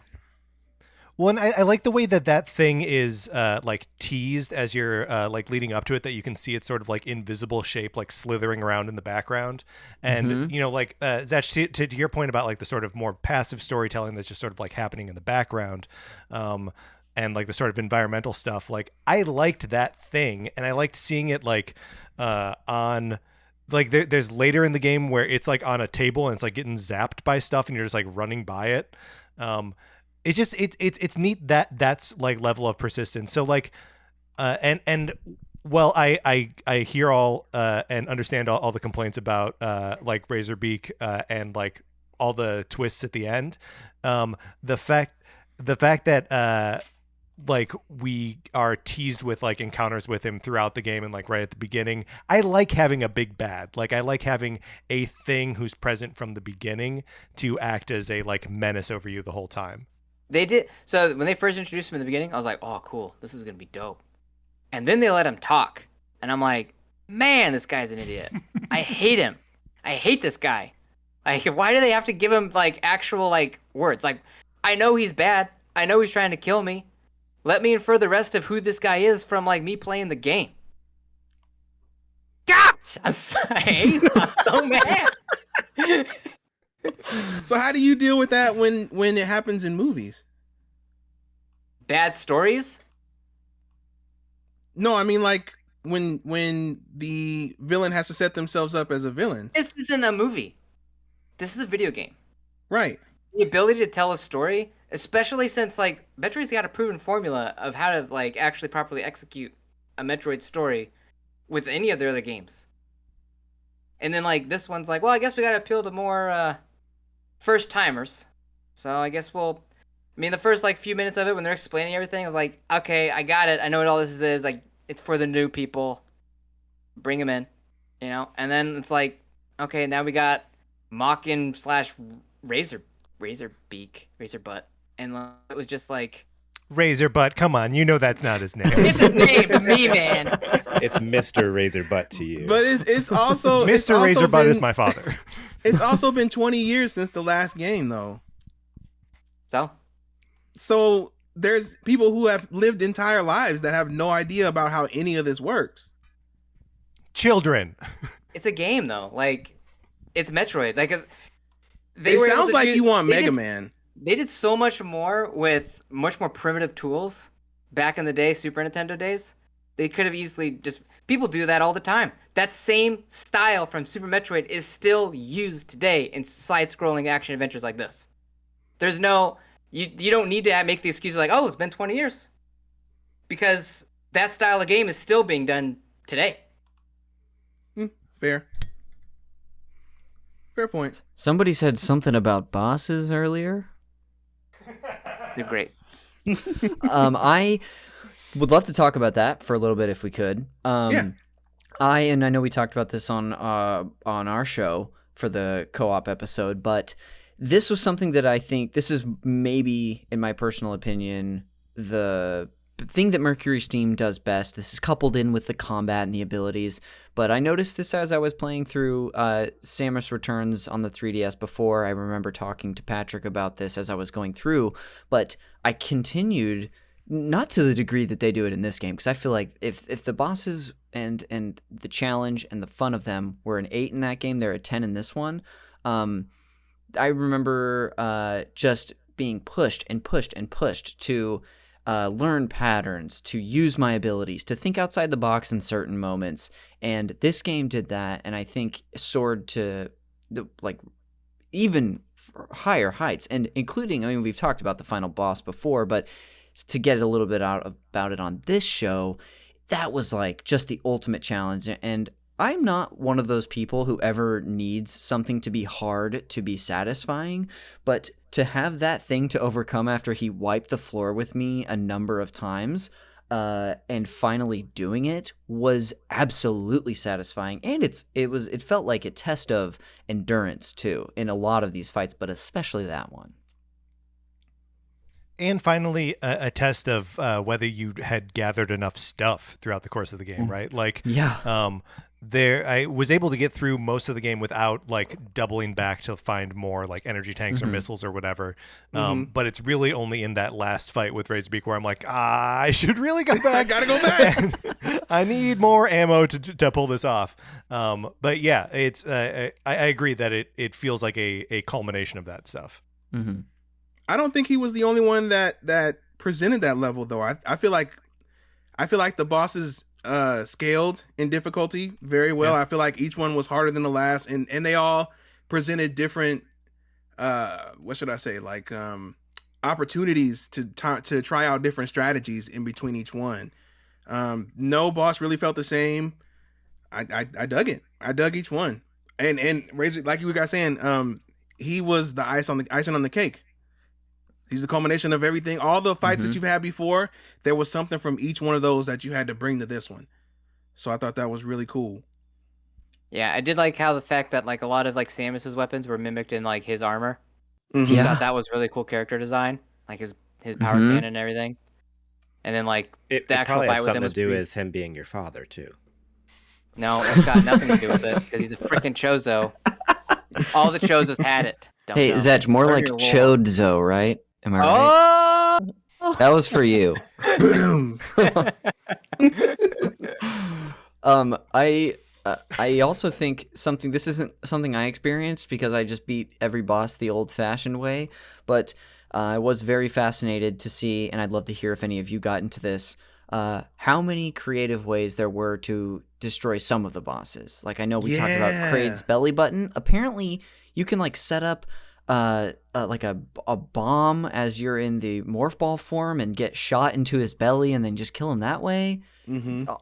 Well, and I like the way that thing is like teased as you're like leading up to it, that you can see it sort of like invisible shape, like slithering around in the background. And, like Zach, to your point about like the sort of more passive storytelling that's just sort of like happening in the background, and like the sort of environmental stuff, like I liked that thing, and I liked seeing it like on like there's later in the game where it's like on a table and it's like getting zapped by stuff and you're just like running by it. It's just it's neat that that's like level of persistence. So like and well, I hear all and understand all the complaints about like Razorbeak and like all the twists at the end. The fact that like we are teased with like encounters with him throughout the game and like right at the beginning. I like having a big bad. Like I like having a thing who's present from the beginning to act as a like menace over you the whole time. They did. So when they first introduced him in the beginning, I was like, oh, cool. This is going to be dope. And then they let him talk. And I'm like, man, this guy's an idiot. I hate him. I hate this guy. Like, why do they have to give him like actual like words? Like, I know he's bad. I know he's trying to kill me. Let me infer the rest of who this guy is from, like, me playing the game. Gosh! I hate him. I'm so mad. So how do you deal with that when it happens in movies? Bad stories? No, I mean, like, when the villain has to set themselves up as a villain. This isn't a movie. This is a video game. Right. The ability to tell a story, especially since like Metroid's got a proven formula of how to like actually properly execute a Metroid story with any of their other games. And then like this one's like, well, I guess we got to appeal to more first timers. So I guess the first like few minutes of it when they're explaining everything, I was like, okay, I got it. I know what all this is. Like, it's for the new people. Bring them in, And then it's like, okay, now we got Mockin / Razor Butt, and it was just like Razor Butt. Come on, that's not his name. It's his name to me, man. It's Mr. Razor Butt to you. But it's also Mr. Razor Butt is my father. It's also been 20 years since the last game, though. So there's people who have lived entire lives that have no idea about how any of this works. Children. It's a game, though. Like, it's Metroid. Like, it sounds like you want Mega Man. They did so much more with much more primitive tools back in the day, Super Nintendo days. They could have easily people do that all the time. That same style from Super Metroid is still used today in side-scrolling action adventures like this. There's no, you don't need to make the excuse like, oh, it's been 20 years. Because that style of game is still being done today. Fair point. Somebody said something about bosses earlier. They're great. I would love to talk about that for a little bit if we could. Yeah. I know we talked about this on our show for the co-op episode, but this was something that I think this is maybe, in my personal opinion, the thing that Mercury Steam does best. This is coupled in with the combat and the abilities, but I noticed this as I was playing through Samus Returns on the 3DS before. I remember talking to Patrick about this as I was going through, but I continued, not to the degree that they do it in this game, because I feel like if the bosses and the challenge and the fun of them were an 8 in that game, they're a 10 in this one. I remember just being pushed and pushed and pushed to learn patterns, to use my abilities, to think outside the box in certain moments. And this game did that, and I think soared to even higher heights, and including, we've talked about the final boss before, but to get a little bit out about it on this show, that was like just the ultimate challenge. And I'm not one of those people who ever needs something to be hard to be satisfying, but to have that thing to overcome after he wiped the floor with me a number of times, and finally doing it was absolutely satisfying. And it felt like a test of endurance too in a lot of these fights, but especially that one. And finally, a test of whether you had gathered enough stuff throughout the course of the game, right? Like, yeah. I was able to get through most of the game without like doubling back to find more like energy tanks or missiles or whatever. But it's really only in that last fight with Razorbeak where I'm like, I should really go back. I gotta go back. I need more ammo to pull this off. But yeah, it's I agree that it feels like a culmination of that stuff. Mm-hmm. I don't think he was the only one that presented that level, though. I feel like the bosses scaled in difficulty very well. Yeah. I feel like each one was harder than the last, and they all presented different what should I say, like opportunities to try out different strategies in between each one. No boss really felt the same. I dug it. I dug each one, and Razor, like you guys saying, he was the icing on the cake. He's the culmination of everything. All the fights that you've had before, there was something from each one of those that you had to bring to this one. So I thought that was really cool. Yeah, I did like how the fact that like a lot of like Samus's weapons were mimicked in like his armor. Mm-hmm. I thought that was really cool character design, like his power cannon and everything. And then like the actual fight with him was to do with him being your father too. No, it's got nothing to do with it because he's a freaking Chozo. All the Chozos had it. Hey, Zech, more like Chodzo, right? Am I right? Oh! That was for you. I also think this isn't something I experienced because I just beat every boss the old-fashioned way, but I was very fascinated to see, and I'd love to hear if any of you got into this, how many creative ways there were to destroy some of the bosses. Like, I know we talked about Kraid's belly button. Apparently, you can like set up like a bomb as you're in the morph ball form and get shot into his belly and then just kill him that way.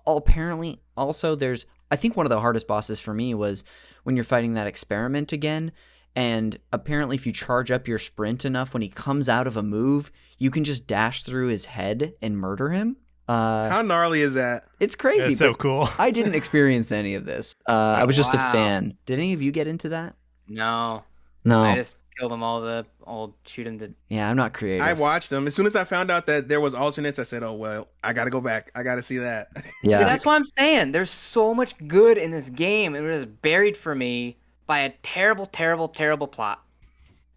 Apparently, also there's, I think one of the hardest bosses for me was when you're fighting that experiment again, And apparently if you charge up your sprint enough, when he comes out of a move, you can just dash through his head and murder him. How gnarly is that? It's crazy. It's so cool. I didn't experience any of this. I was just a fan. Did any of you get into that? No. No. I just killed them all, shoot them to... Yeah, I'm not creative. I watched them. As soon as I found out that there was alternates, I said, oh, well, I got to go back. I got to see that. Yeah. Dude, that's what I'm saying. There's so much good in this game. It was buried for me by a terrible, terrible, terrible plot.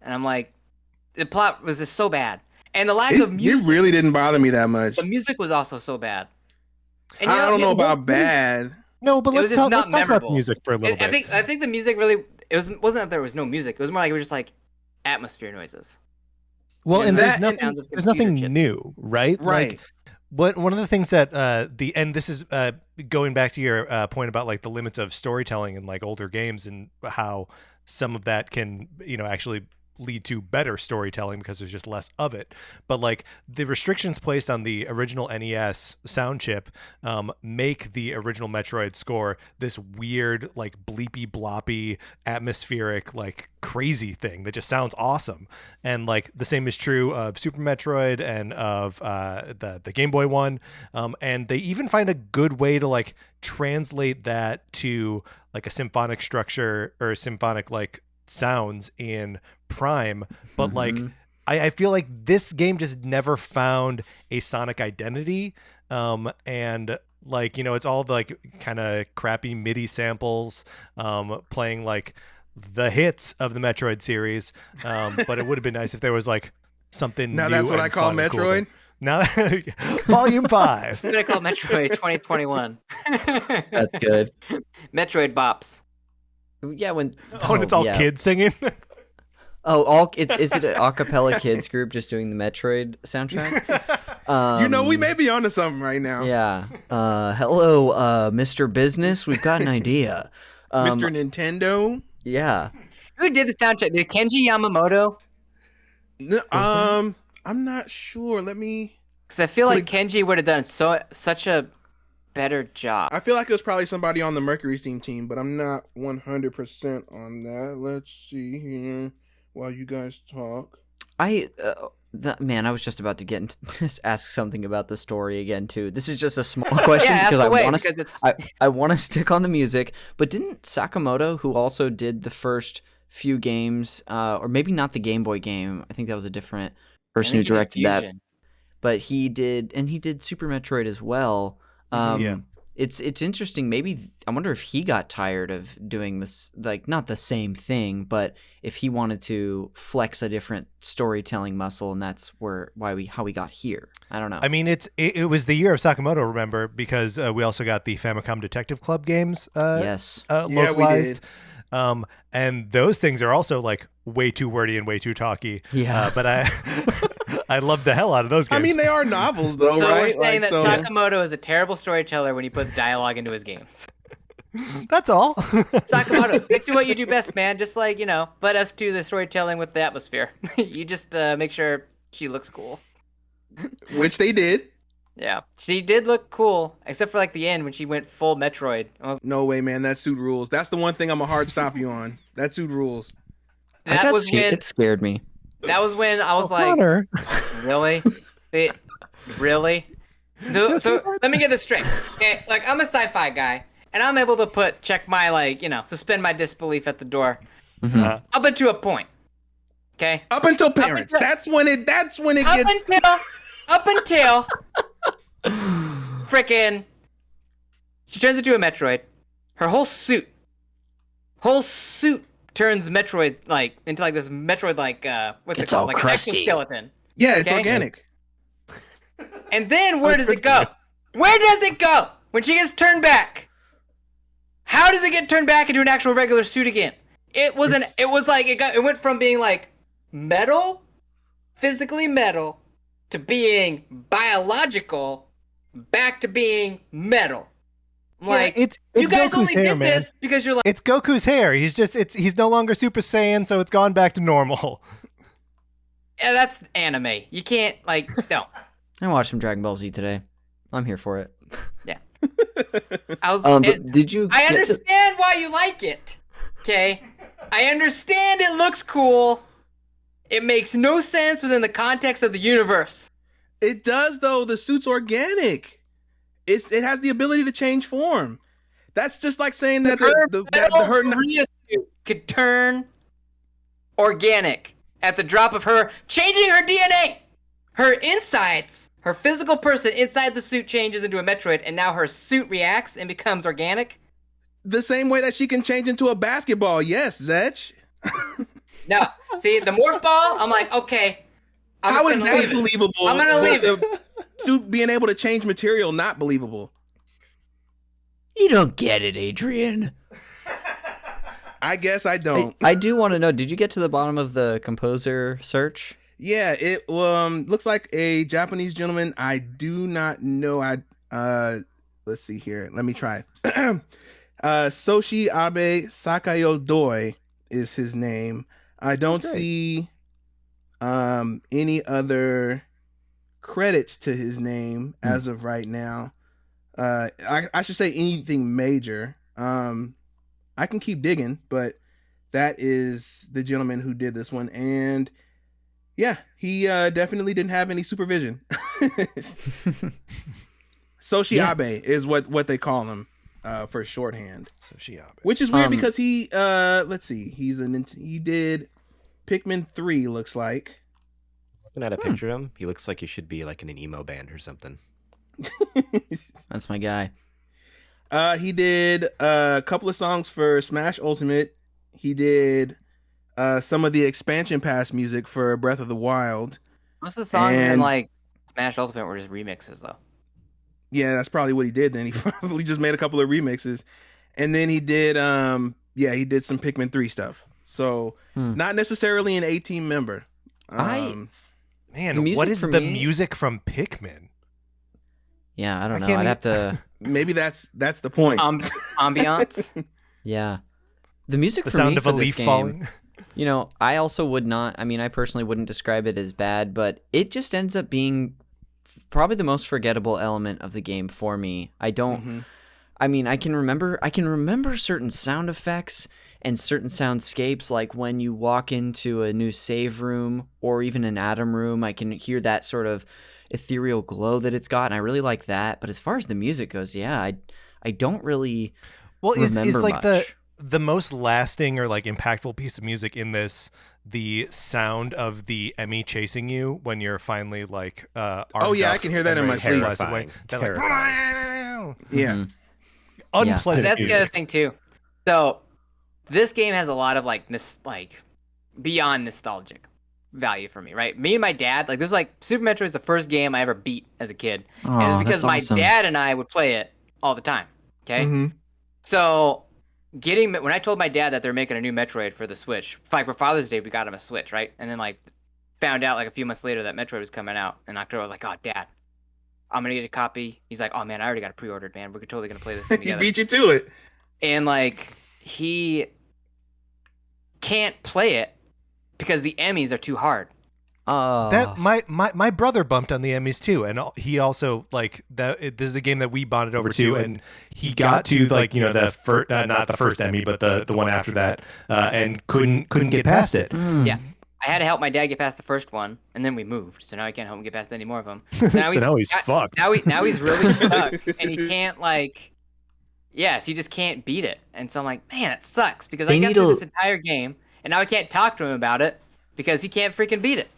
And I'm like, the plot was just so bad. And the lack of music. It really didn't bother me that much. The music was also so bad. And I don't know about bad. No, but let's talk about the music for a little bit. I think the music really wasn't that there was no music. It was more like it was just like atmosphere noises. Well, and there's nothing chips. new, right? Right. Like, one of the things that and this is going back to your point about like the limits of storytelling in like older games and how some of that can actually lead to better storytelling because there's just less of it. But like the restrictions placed on the original NES sound chip make the original Metroid score this weird like bleepy bloppy atmospheric like crazy thing that just sounds awesome. And like the same is true of Super Metroid and of the Game Boy one. And they even find a good way to like translate that to like a symphonic structure or symphonic like sounds in Prime, but like I feel like this game just never found a Sonic identity, and like it's all like kind of crappy MIDI samples playing like the hits of the Metroid series, but it would have been nice if there was like something now new. That's what I call Metroid. Now Volume 5. What do I call Metroid 2021? That's good. Metroid bops. Yeah, when it's all kids singing. Is it an a cappella kids group just doing the Metroid soundtrack? We may be onto something right now. Yeah. Hello, Mr. Business. We've got an idea. Mr. Nintendo. Yeah. Who did the soundtrack? Did Kenji Yamamoto? I'm not sure. Let me. Because I feel like Kenji would have done such a better job. I feel like it was probably somebody on the Mercury Steam team, but I'm not 100% on that. Let's see here while you guys talk. I was just about to get into just ask something about the story again too. This is just a small question because I want to stick on the music. But didn't Sakamoto, who also did the first few games, or maybe not the Game Boy game, I think that was a different person who directed that. But he did Super Metroid as well. Yeah. It's interesting. Maybe I wonder if he got tired of doing this, like not the same thing, but if he wanted to flex a different storytelling muscle, and that's how we got here. I don't know. I mean, it was the year of Sakamoto, remember, because we also got the Famicom Detective Club games. Yes. Localized. Yeah, we did. And those things are also like way too wordy and way too talky. Yeah. But I love the hell out of those games. I mean, they are novels, though, So right? we're saying that Sakamoto is a terrible storyteller when he puts dialogue into his games. That's all. Sakamoto, stick to what you do best, man. Just like, let us do the storytelling with the atmosphere. You just make sure she looks cool. Which they did. Yeah, she did look cool, except for like the end when she went full Metroid. No way, man. That suit rules. That's the one thing I'm a hard stop you on. That suit rules. It scared me. That was when I was like, Conner. really? Really? So let me get this straight. Okay, like I'm a sci-fi guy, and I'm able to check my suspend my disbelief at the door up until a point. Okay. Up until parents. That's when it gets. Up until frickin' she turns into a Metroid. Her whole suit turns Metroid into like this Metroid what's it called? All like crusty. an exoskeleton. Yeah, it's organic. And then where does it go? Where does it go when she gets turned back? How does it get turned back into an actual regular suit again? It went from being like metal, physically metal, to being biological, back to being metal. I'm like, it's you guys Goku's only hair, did man. this because you're like, It's Goku's hair. He's no longer Super Saiyan, so it's gone back to normal. yeah, that's anime. You can't no. I watched some Dragon Ball Z today. I'm here for it. Yeah. I was. But did you? I understand why you like it. Okay. I understand it looks cool. It makes no sense within the context of the universe. It does, though. The suit's organic. It has the ability to change form. That's just like saying that her Maria suit could turn organic at the drop of her changing her DNA. Her insides, her physical person inside the suit changes into a Metroid, and now her suit reacts and becomes organic. The same way that she can change into a basketball. Yes, Zech. No, see, the morph ball, I'm like, okay. How is that believable? I'm going to leave it. The suit being able to change material, not believable. You don't get it, Adrian. I guess I don't. I do want to know, did you get to the bottom of the composer search? Yeah, it looks like a Japanese gentleman. I do not know. Let's see here. Let me try. Soshi Abe Sakayodoi is his name. I don't see any other credits to his name as of right now. I should say anything major. I can keep digging, but that is the gentleman who did this one, and yeah, he definitely didn't have any supervision. Soshi Abe is what they call him for shorthand. Soshi Abe, which is weird because he let's see, he did Pikmin 3. Looks like. Looking at a picture of him, he looks like he should be like in an emo band or something. That's my guy. He did a couple of songs for Smash Ultimate. He did some of the expansion pass music for Breath of the Wild. Most of the songs in like Smash Ultimate were just remixes, though. Yeah, that's probably what he did. Then he probably just made a couple of remixes, and then he did he did some Pikmin 3 stuff. So not necessarily an 18 member. Man, what is the music from Pikmin? Yeah, I don't know. I'd have to. Maybe that's the point. Ambiance. Yeah, the music. The for sound me of for a this leaf game, falling. You know, I also would not. I mean, I personally wouldn't describe it as bad, but it just ends up being probably the most forgettable element of the game for me. I don't. Mm-hmm. I mean, I can remember certain sound effects and certain soundscapes, like when you walk into a new save room or even an Atom room. I can hear that sort of ethereal glow that it's got, and I really like that. But as far as the music goes, yeah, I don't really remember like much. the most lasting or like impactful piece of music in this the sound of the Emmy chasing you when you're finally like I can hear that in my sleep. Terrifying. Yeah. Unpleasant. So that's the other thing too. So this game has a lot of like beyond nostalgic value for me, right? Me and my dad, like, this was like Super Metroid is the first game I ever beat as a kid, and it was because my dad and I would play it all the time. Okay, so when I told my dad that they're making a new Metroid for the Switch, like for Father's Day, we got him a Switch, right? And then like found out like a few months later that Metroid was coming out in October. I was like, oh, Dad, I'm gonna get a copy. He's like, oh man, I already got it pre-ordered, man. We're totally gonna play this thing together. He beat you to it, and like he can't play it because the Emmys are too hard. That my brother bumped on the Emmys too, and he also like that. This is a game that we bonded over to, and he got to like the first, not the first Emmy, but the one after that, and couldn't get past it. Yeah, I had to help my dad get past the first one, and then we moved, so now I can't help him get past any more of them. So now he's fucked. Now he's really stuck, and he can't he just can't beat it. And so I'm like, man, it sucks because I got through this entire game, and now I can't talk to him about it because he can't freaking beat it.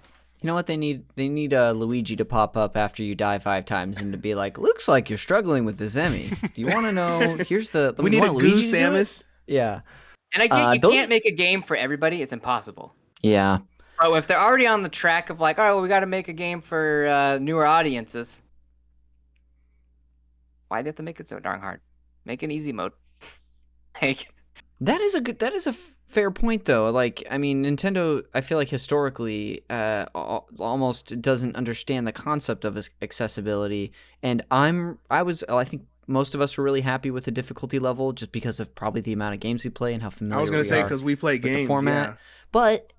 You know what they need? They need Luigi to pop up after you die 5 times and to be like, looks like you're struggling with this Emmy. Do you want to know? Here's the... We need a Goose Samus. Yeah. And I get you can't make a game for everybody. It's impossible. Yeah. But if they're already on the track of like, all right, well, we got to make a game for newer audiences, why do you have to make it so darn hard? Make an easy mode. That is a fair point, though. Like, I mean, Nintendo, I feel like historically almost doesn't understand the concept of accessibility. And I think most of us were really happy with the difficulty level just because of probably the amount of games we play and how familiar we are. I was going to say because we play games, the format. Yeah. But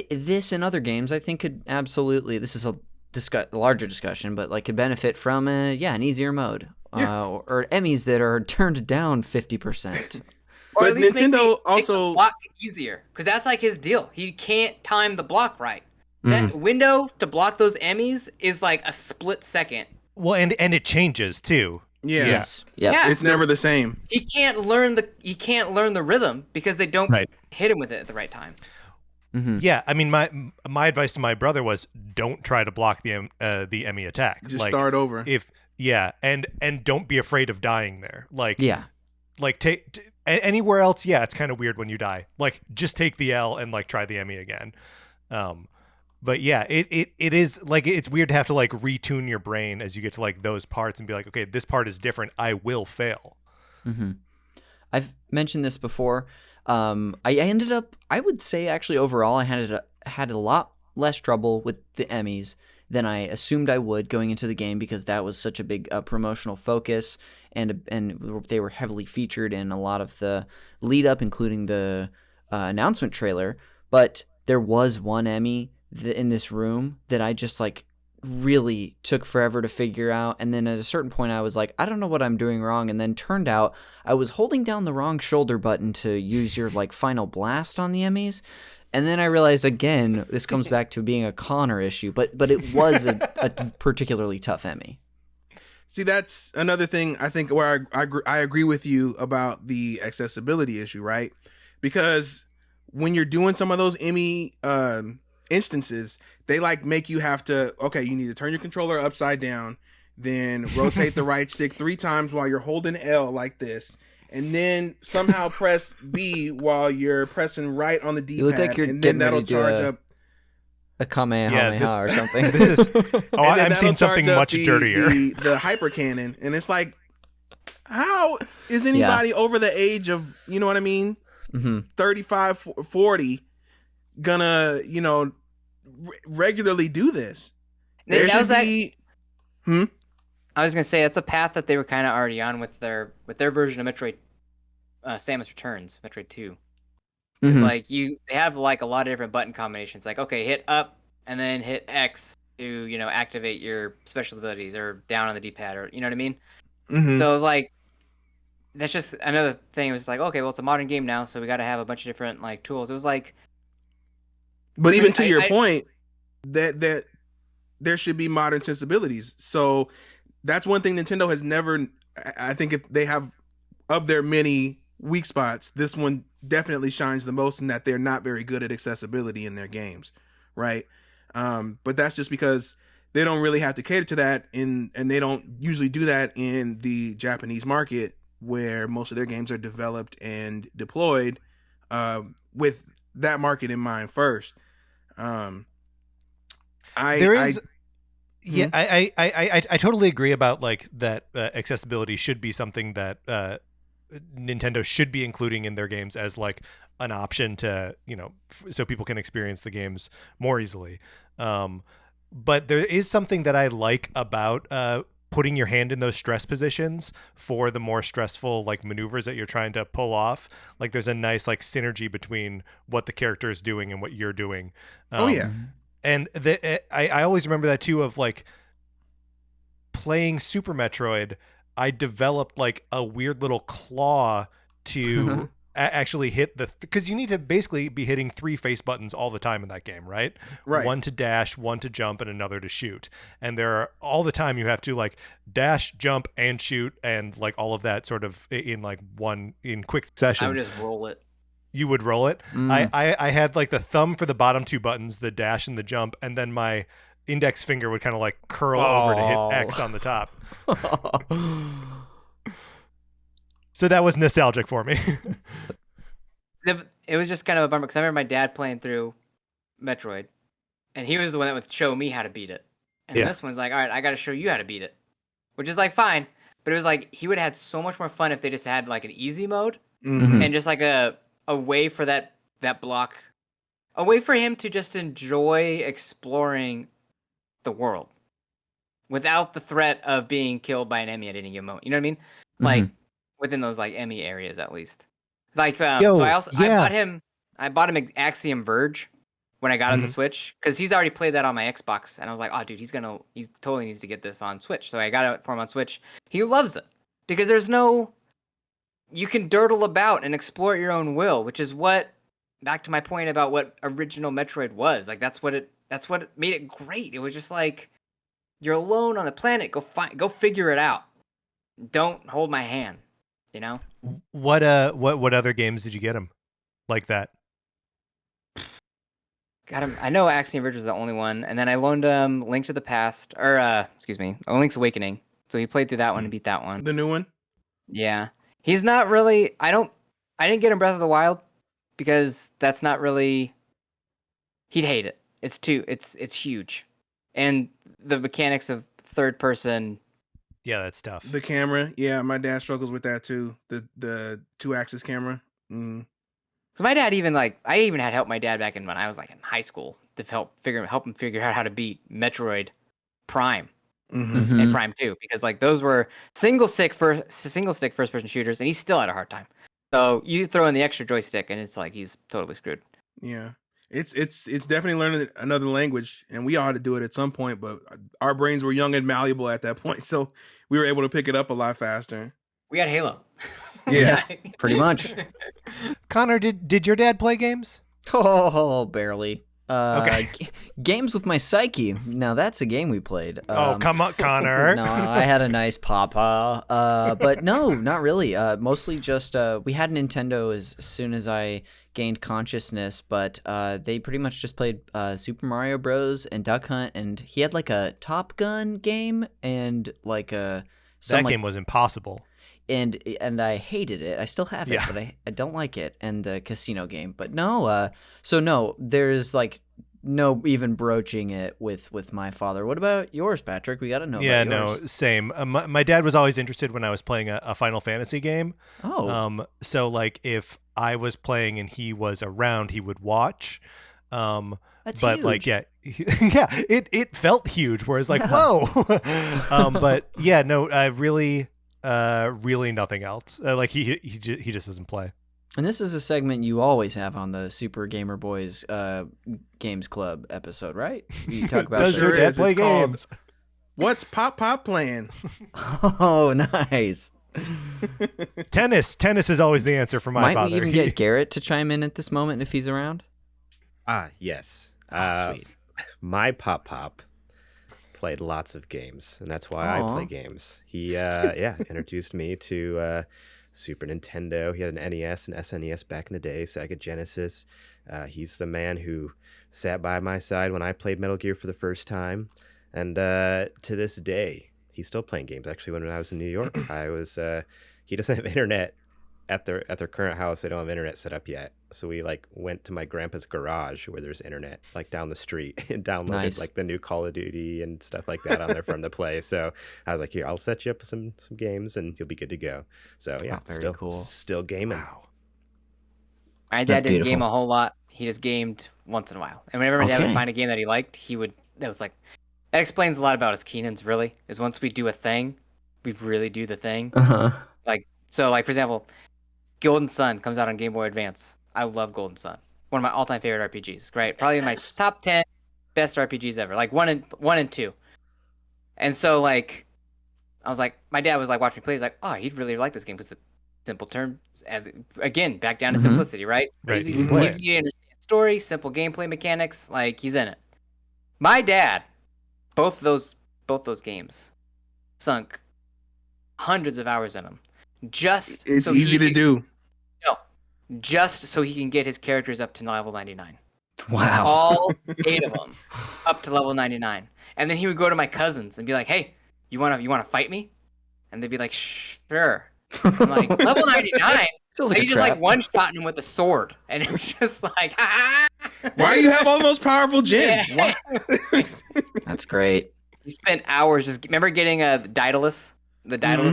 this and other games, I think, could absolutely. This is a larger discussion, but like could benefit from an easier mode. Yeah. Or Emmys that are turned down 50%. Or But at least Nintendo make also the block easier, because that's like his deal. He can't time the block right. That window to block those Emmys is like a split second. Well, and it changes too. yeah. Yes. Yep. Yeah. It's never the same. He can't learn the rhythm because they don't hit him with it at the right time. Yeah, I mean, my advice to my brother was don't try to block the Emmy attack. Just start over. And don't be afraid of dying there. Like Yeah. Anywhere else, yeah, it's kind of weird when you die. Like just take the L and like try the Emmy again. But yeah, it is like it's weird to have to like retune your brain as you get to like those parts and be like, okay, this part is different. I will fail. I've mentioned this before. I ended up, I would say actually overall, I had a lot less trouble with the Emmys than I assumed I would going into the game, because that was such a big promotional focus, and they were heavily featured in a lot of the lead up, including the announcement trailer. But there was one Emmy in this room that I just like really took forever to figure out, and then at a certain point I was like, I don't know what I'm doing wrong, and then turned out I was holding down the wrong shoulder button to use your like final blast on the Emmys. And then I realized, again, this comes back to being a Conner issue, but it was a particularly tough Emmy. See, that's another thing I think where I agree with you about the accessibility issue, right? Because when you're doing some of those Emmy instances, they like make you have to, okay, you need to turn your controller upside down, then rotate the right stick 3 times while you're holding L like this, and then somehow press B while you're pressing right on the D-pad, You look like you're and then getting ready that'll to charge up a Kamehameha or something. This is I'm and then seeing that'll something charge up much dirtier. the hyper cannon, and it's like, how is anybody over the age of, you know what I mean, 35, 40 gonna, regularly do this? There should be. I was gonna say that's a path that they were kind of already on with their version of Metroid, Samus Returns, Metroid 2. It's like they have like a lot of different button combinations. Like, okay, hit up and then hit X to activate your special abilities, or down on the D-pad, or you know what I mean. So it was like, that's just another thing. It was just like, okay, well, it's a modern game now, so we got to have a bunch of different like tools. It was like, but even to your point, that there should be modern sensibilities. So that's one thing Nintendo has never. I think if they have, of their many weak spots, this one definitely shines the most in that they're not very good at accessibility in their games, right? But that's just because they don't really have to cater to that, and they don't usually do that in the Japanese market, where most of their games are developed and deployed with that market in mind first. I totally agree about like that. Accessibility should be something that Nintendo should be including in their games as like an option to, so people can experience the games more easily. But there is something that I like about putting your hand in those stress positions for the more stressful like maneuvers that you're trying to pull off. Like there's a nice like synergy between what the character is doing and what you're doing. And I always remember that too, of like playing Super Metroid. I developed like a weird little claw to actually hit because you need to basically be hitting 3 face buttons all the time in that game, right? One to dash, one to jump, and another to shoot. And there are all the time you have to like dash, jump, and shoot, and like all of that sort of in quick succession. I would just roll it. You would roll it. I had like the thumb for the bottom 2 buttons, the dash and the jump, and then my index finger would kind of like curl over to hit X on the top. So that was nostalgic for me. It was just kind of a bummer, because I remember my dad playing through Metroid, and he was the one that would show me how to beat it. And this one's like, all right, I got to show you how to beat it, which is like fine. But it was like he would have had so much more fun if they just had like an easy mode and just like a way for that block, a way for him to just enjoy exploring the world without the threat of being killed by an Emmy at any given moment. You know what I mean? Like within those like Emmy areas at least. Like so I bought him Axiom Verge when I got him the Switch, because he's already played that on my Xbox, and I was like, oh dude, he totally needs to get this on Switch. So I got it for him on Switch. He loves it because there's no you can dirtle about and explore at your own will, which is what, back to my point about what original Metroid was. Like that's what it made it great. It was just like, you're alone on the planet. Go figure it out. Don't hold my hand. You know. What other games did you get him like that? Got him. I know Axiom Verge was the only one, and then I loaned him Link to the Past, or Link's Awakening. So he played through that one and beat that one. The new one. Yeah, he's not really. I didn't get him Breath of the Wild because that's not really. He'd hate it. It's huge, and the mechanics of third person. Yeah, that's tough. The camera, yeah, my dad struggles with that too. The 2-axis camera. Mm. So my dad I even had help my dad back when I was like in high school to help him figure out how to beat Metroid Prime and Prime 2 because like those were single stick first person shooters and he still had a hard time. So you throw in the extra joystick and it's like he's totally screwed. Yeah. It's definitely learning another language, and we all had to do it at some point, but our brains were young and malleable at that point, so we were able to pick it up a lot faster. We had Halo. Yeah. Pretty much. Conner, did your dad play games? Oh, barely. Okay. Games with My Psyche. Now that's a game we played. Oh, come on, Conner. No, I had a nice papa. But no, not really. Mostly just we had a Nintendo as soon as I gained consciousness, but they pretty much just played Super Mario Bros. And Duck Hunt, and he had like a Top Gun game and like a that game was impossible. And I hated it. I still have it, but I don't like it. And the casino game, but no. So no, there's like no even broaching it with my father. What about yours, Patrick? We got to know. Yeah, about yours. no, same. My dad was always interested when I was playing a Final Fantasy game. Oh. So like if I was playing and he was around, he would watch. That's but huge. like it felt huge. Whereas like whoa. But yeah, no, really nothing else. Like he just doesn't play. And this is a segment you always have on the Super Gamer Boys Games Club episode, right? You talk about Does your dad play games? What's Pop playing? Oh, nice. Tennis is always the answer for my father. Might we even get Garrett to chime in at this moment if he's around? Yes. Sweet. My Pop played lots of games, and that's why I play games. He introduced me to Super Nintendo. He had an NES and SNES back in the day, Sega Genesis. He's the man who sat by my side when I played Metal Gear for the first time, and to this day he's still playing games. Actually, when I was in New York, he doesn't have internet at their current house. They don't have internet set up yet, so we like went to my grandpa's garage where there's internet like down the street and downloaded like the new Call of Duty and stuff like that on there for him to play. So I was like, here, I'll set you up with some games and you'll be good to go. So yeah, very cool. Still gaming. Wow. My dad didn't game a whole lot. He just gamed once in a while. And whenever my dad would find a game that he liked, that explains a lot about us Keenans, really, is once we do a thing, we really do the thing. So for example, Golden Sun comes out on Game Boy Advance. I love Golden Sun. One of my all-time favorite RPGs, right? Probably my top 10 best RPGs ever. Like 1 and 2. And so like I was like, my dad was like watching me play. He's like, oh, he'd really like this game because it's simple terms, as again, back down to simplicity, right? Right. Easy to understand story, simple gameplay mechanics, like he's in it. My dad, both those games, sunk hundreds of hours in them. Just it's so easy to do. No, just so he can get his characters up to level 99. Wow. All 8 of them up to level 99. And then he would go to my cousins and be like, "Hey, you wanna fight me?" And they'd be like, "Sure." I'm like, level 99. Feels like he just like one-shotting him with a sword, and it was just like, why do you have all the most powerful gems? Yeah. That's great. He spent hours just remember getting the Daedalus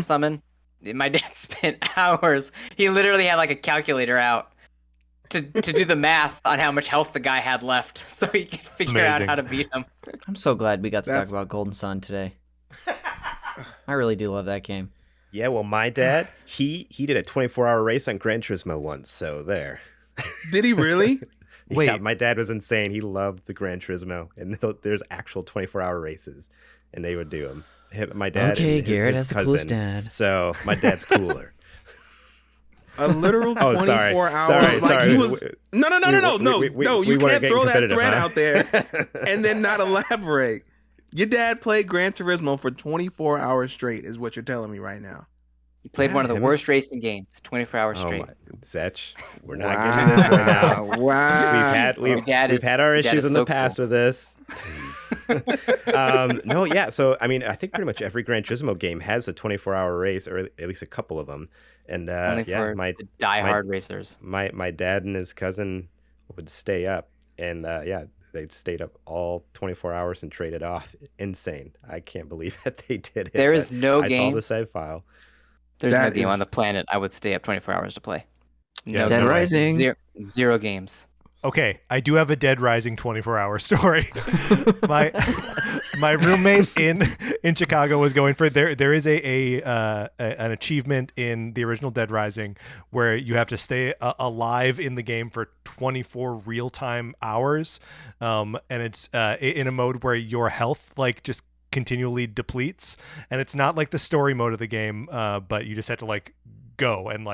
summon. My dad spent hours. He literally had like a calculator out to do the math on how much health the guy had left, so he could figure out how to beat him. I'm so glad we got to talk about Golden Sun today. I really do love that game. Yeah, well, my dad, he did a 24-hour race on Gran Turismo once, so there. Did he really? Wait, yeah, my dad was insane. He loved the Gran Turismo, and there's actual 24-hour races, and they would do them. My dad, okay, and Garrett his has the cousin, coolest dad. so my dad's cooler. A literal 24 hours. Sorry. He was no. You can't throw that thread out there and then not elaborate. Your dad played Gran Turismo for 24 hours straight, is what you're telling me right now. He played one of the worst racing games, 24 hours straight. Zech, we're not getting this right now. Wow. We've had our issues in the past with this. So I mean, I think pretty much every Gran Turismo game has a 24-hour race, or at least a couple of them. And Only for the diehard racers. My dad and his cousin would stay up, and they'd stayed up all 24 hours and traded off. Insane. I can't believe that they did it. There is no game. I saw the save file. There's no game on the planet I would stay up 24 hours to play. No Dead Rising. Zero games. Okay, I do have a Dead Rising 24-hour story. my roommate in Chicago was going for there is an achievement in the original Dead Rising where you have to stay alive in the game for 24 real-time hours, and it's in a mode where your health just continually depletes, and it's not like the story mode of the game, but you just have to go, and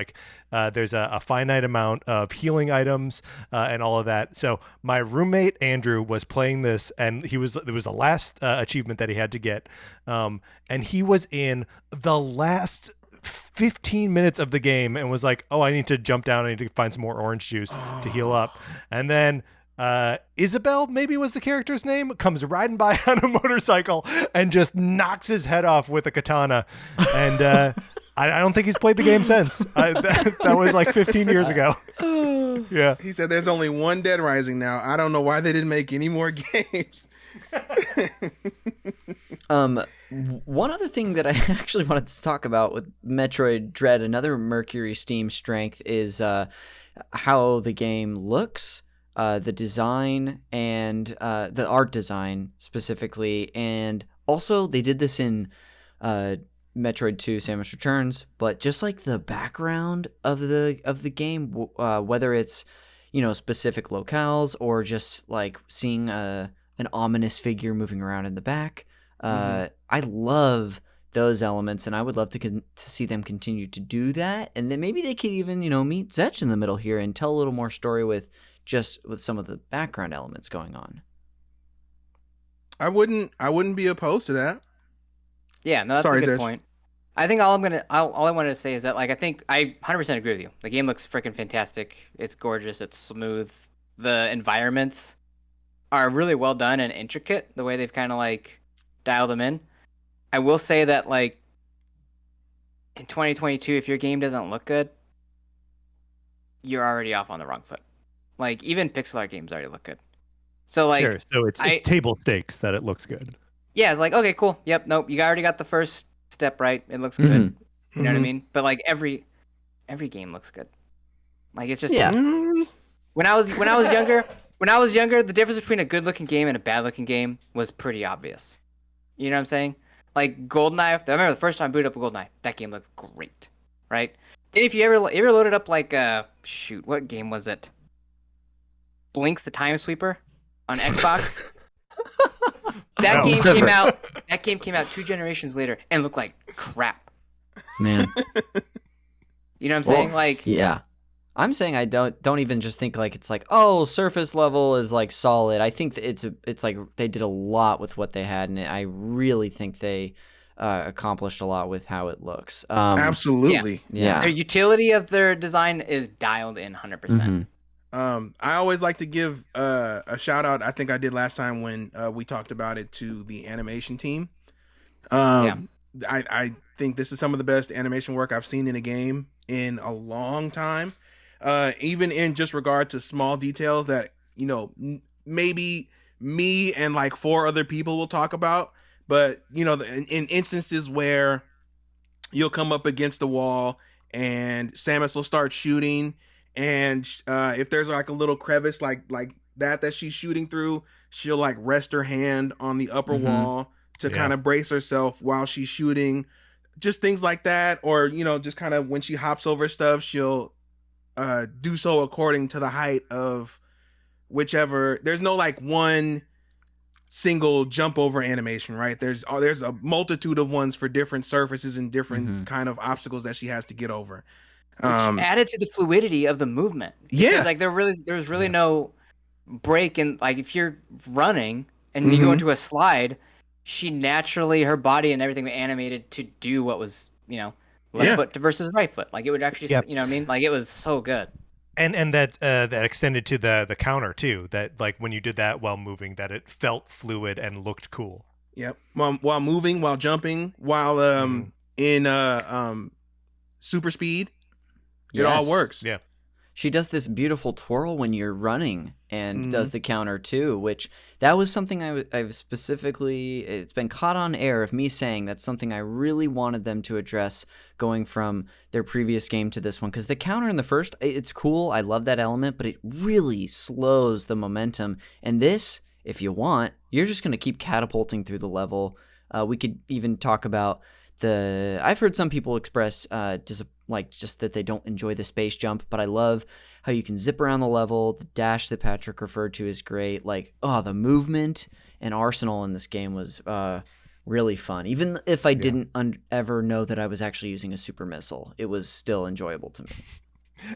there's a finite amount of healing items and all of that. So my roommate Andrew was playing this, and it was the last achievement that he had to get, and he was in the last 15 minutes of the game and was like, oh, I need to jump down, I need to find some more orange juice to heal up. And then Isabel, maybe was the character's name, comes riding by on a motorcycle and just knocks his head off with a katana. And I don't think he's played the game since. That was 15 years ago. Yeah. He said there's only one Dead Rising now. I don't know why they didn't make any more games. One other thing that I actually wanted to talk about with Metroid Dread, another Mercury Steam strength, is how the game looks. The design and the art design specifically, and also they did this in Metroid 2: Samus Returns, but just the background of the game, whether it's specific locales or just seeing an ominous figure moving around in the back, I love those elements, and I would love to see them continue to do that, and then maybe they could even meet Zech in the middle here and tell a little more story with some of the background elements going on. I wouldn't be opposed to that. Yeah, no, that's a good point. I think all I wanted to say is that I think I 100% agree with you. The game looks freaking fantastic. It's gorgeous. It's smooth. The environments are really well done and intricate. The way they've kind of dialed them in. I will say that in 2022, if your game doesn't look good, you're already off on the wrong foot. Even pixel art games already look good. So sure. So it's table stakes that it looks good. Yeah, it's okay, cool. Yep, nope. You already got the first step right. It looks good. You know what I mean? But every game looks good. It's just when I was younger, the difference between a good looking game and a bad looking game was pretty obvious. You know what I'm saying? GoldenEye. I remember the first time I booted up GoldenEye. That game looked great, right? Then if you ever loaded up what game was it? Blinks the Time Sweeper on Xbox. That game came out 2 generations later and looked like crap. Man. You know what I'm saying? Yeah. I'm saying I don't even just think it's surface level is solid. I think that it's they did a lot with what they had, and I really think they accomplished a lot with how it looks. Absolutely. Yeah. The utility of their design is dialed in 100%. I always like to give a shout out. I think I did last time when we talked about it, to the animation team. I think this is some of the best animation work I've seen in a game in a long time. Even in just regard to small details that maybe me and 4 other people will talk about, but in instances where you'll come up against a wall and Samus will start shooting. And if there's a little crevice like that she's shooting through, she'll rest her hand on the upper wall to kind of brace herself while she's shooting. Just things like that. Or, just kind of when she hops over stuff, she'll do so according to the height of whichever. There's no one single jump over animation, right? There's a multitude of ones for different surfaces and different kind of obstacles that she has to get over. Which added to the fluidity of the movement. Because, like, there was really no break in, like, if you're running and you go into a slide, she naturally, her body and everything was animated to do what was, left foot versus right foot. Like, it would actually, you know what I mean? Like, it was so good. And that extended to the counter too. That, like, when you did that while moving, that it felt fluid and looked cool. Yep. While moving, while jumping, while in super speed, it all works. Yeah. She does this beautiful twirl when you're running and does the counter too, which that was something I've specifically, it's been caught on air of me saying that's something I really wanted them to address going from their previous game to this one. Because the counter in the first, it's cool. I love that element, but it really slows the momentum. And this, if you want, you're just going to keep catapulting through the level. We could even talk about I've heard some people express just that they don't enjoy the space jump, but I love how you can zip around the level. The dash that Patrick referred to is great. Like, the movement and arsenal in this game was really fun. Even if I didn't ever know that I was actually using a super missile, it was still enjoyable to me.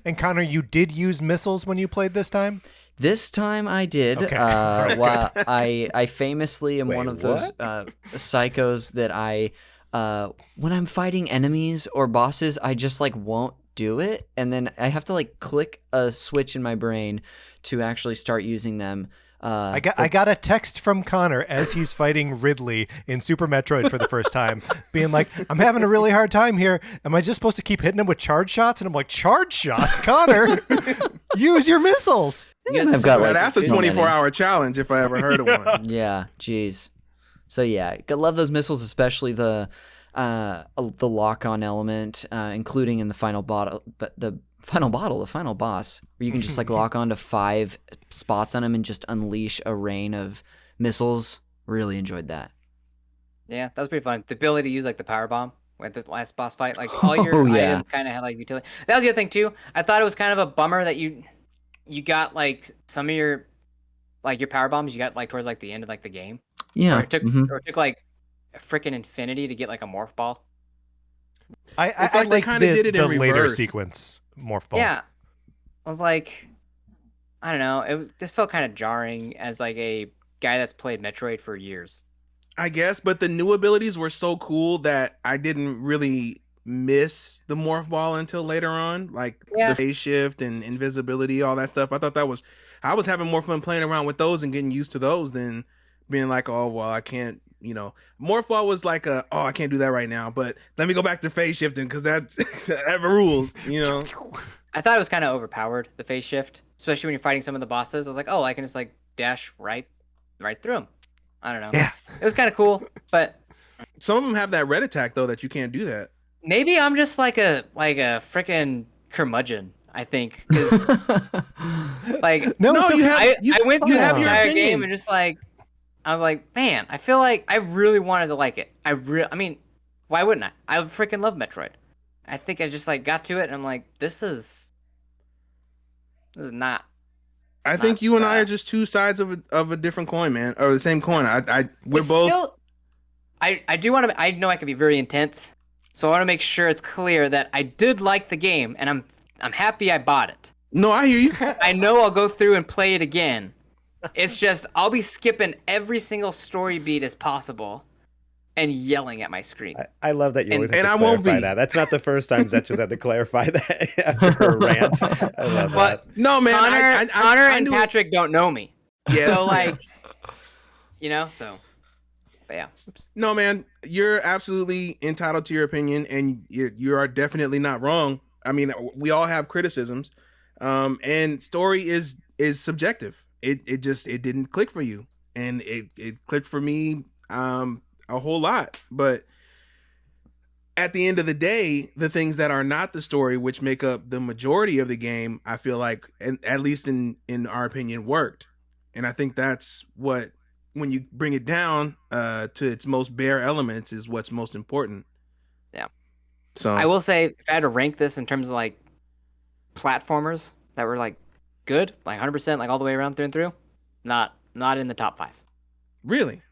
And Conner, you did use missiles when you played this time? This time I did. Okay. Well, I famously am one of those psychos that when I'm fighting enemies or bosses, I just won't do it, and then I have to click a switch in my brain to actually start using them. I got a text from Conner as he's fighting Ridley in Super Metroid for the first time, being like, "I'm having a really hard time here. Am I just supposed to keep hitting him with charge shots?" And I'm like, "Charge shots, Conner? Use your missiles." I've got that's a 24-hour challenge if I ever heard of one. Yeah, jeez. So yeah, I love those missiles, especially the lock-on element, including in the final boss, where you can just lock onto 5 spots on him and just unleash a rain of missiles. Really enjoyed that. Yeah, that was pretty fun. The ability to use the power bomb at the last boss fight, all your items kind of had utility. That was the other thing too. I thought it was kind of a bummer that you got some of your power bombs you got towards the end of the game. Yeah. Or it took a freaking infinity to get a morph ball. I they kind of did it in reverse. Later sequence morph ball. Yeah, I was I don't know. This felt kind of jarring as a guy that's played Metroid for years. I guess, but the new abilities were so cool that I didn't really miss the morph ball until later on, the phase shift and invisibility, all that stuff. I thought I was having more fun playing around with those and getting used to those than being oh, well, I can't, morph ball was I can't do that right now, but let me go back to phase shifting because that rules, I thought it was kind of overpowered, the phase shift, especially when you're fighting some of the bosses. I was I can just dash right through them. I don't know. Yeah. It was kind of cool, but some of them have that red attack though that you can't do that. Maybe I'm just a freaking curmudgeon. I think because I went through this entire game and just I was man, I feel I really wanted to like it. I mean, why wouldn't I? I freaking love Metroid. I think I just got to it and I'm this is not. I think you and I are just two sides of a different coin, man, or the same coin. We're both. Still, I do want to. I know I can be very intense, so I want to make sure it's clear that I did like the game and I'm happy I bought it. No, I hear you. I know I'll go through and play it again. It's just I'll be skipping every single story beat as possible and yelling at my screen. I love that you always have and to I clarify won't be. that. That's not the first time Zech has had to clarify that after her rant. I love that. No, man. Conner and Patrick don't know me. Yeah. So so. But yeah. Oops. No, man. You're absolutely entitled to your opinion, and you are definitely not wrong. I mean, we all have criticisms, and story is subjective. It didn't click for you, and it clicked for me a whole lot. But at the end of the day, the things that are not the story, which make up the majority of the game, I feel at least in our opinion, worked. And I think that's what, when you bring it down to its most bare elements, is what's most important. Yeah. So I will say, if I had to rank this in terms of platformers that were good, 100%, all the way around through and through, not in the top 5. Really?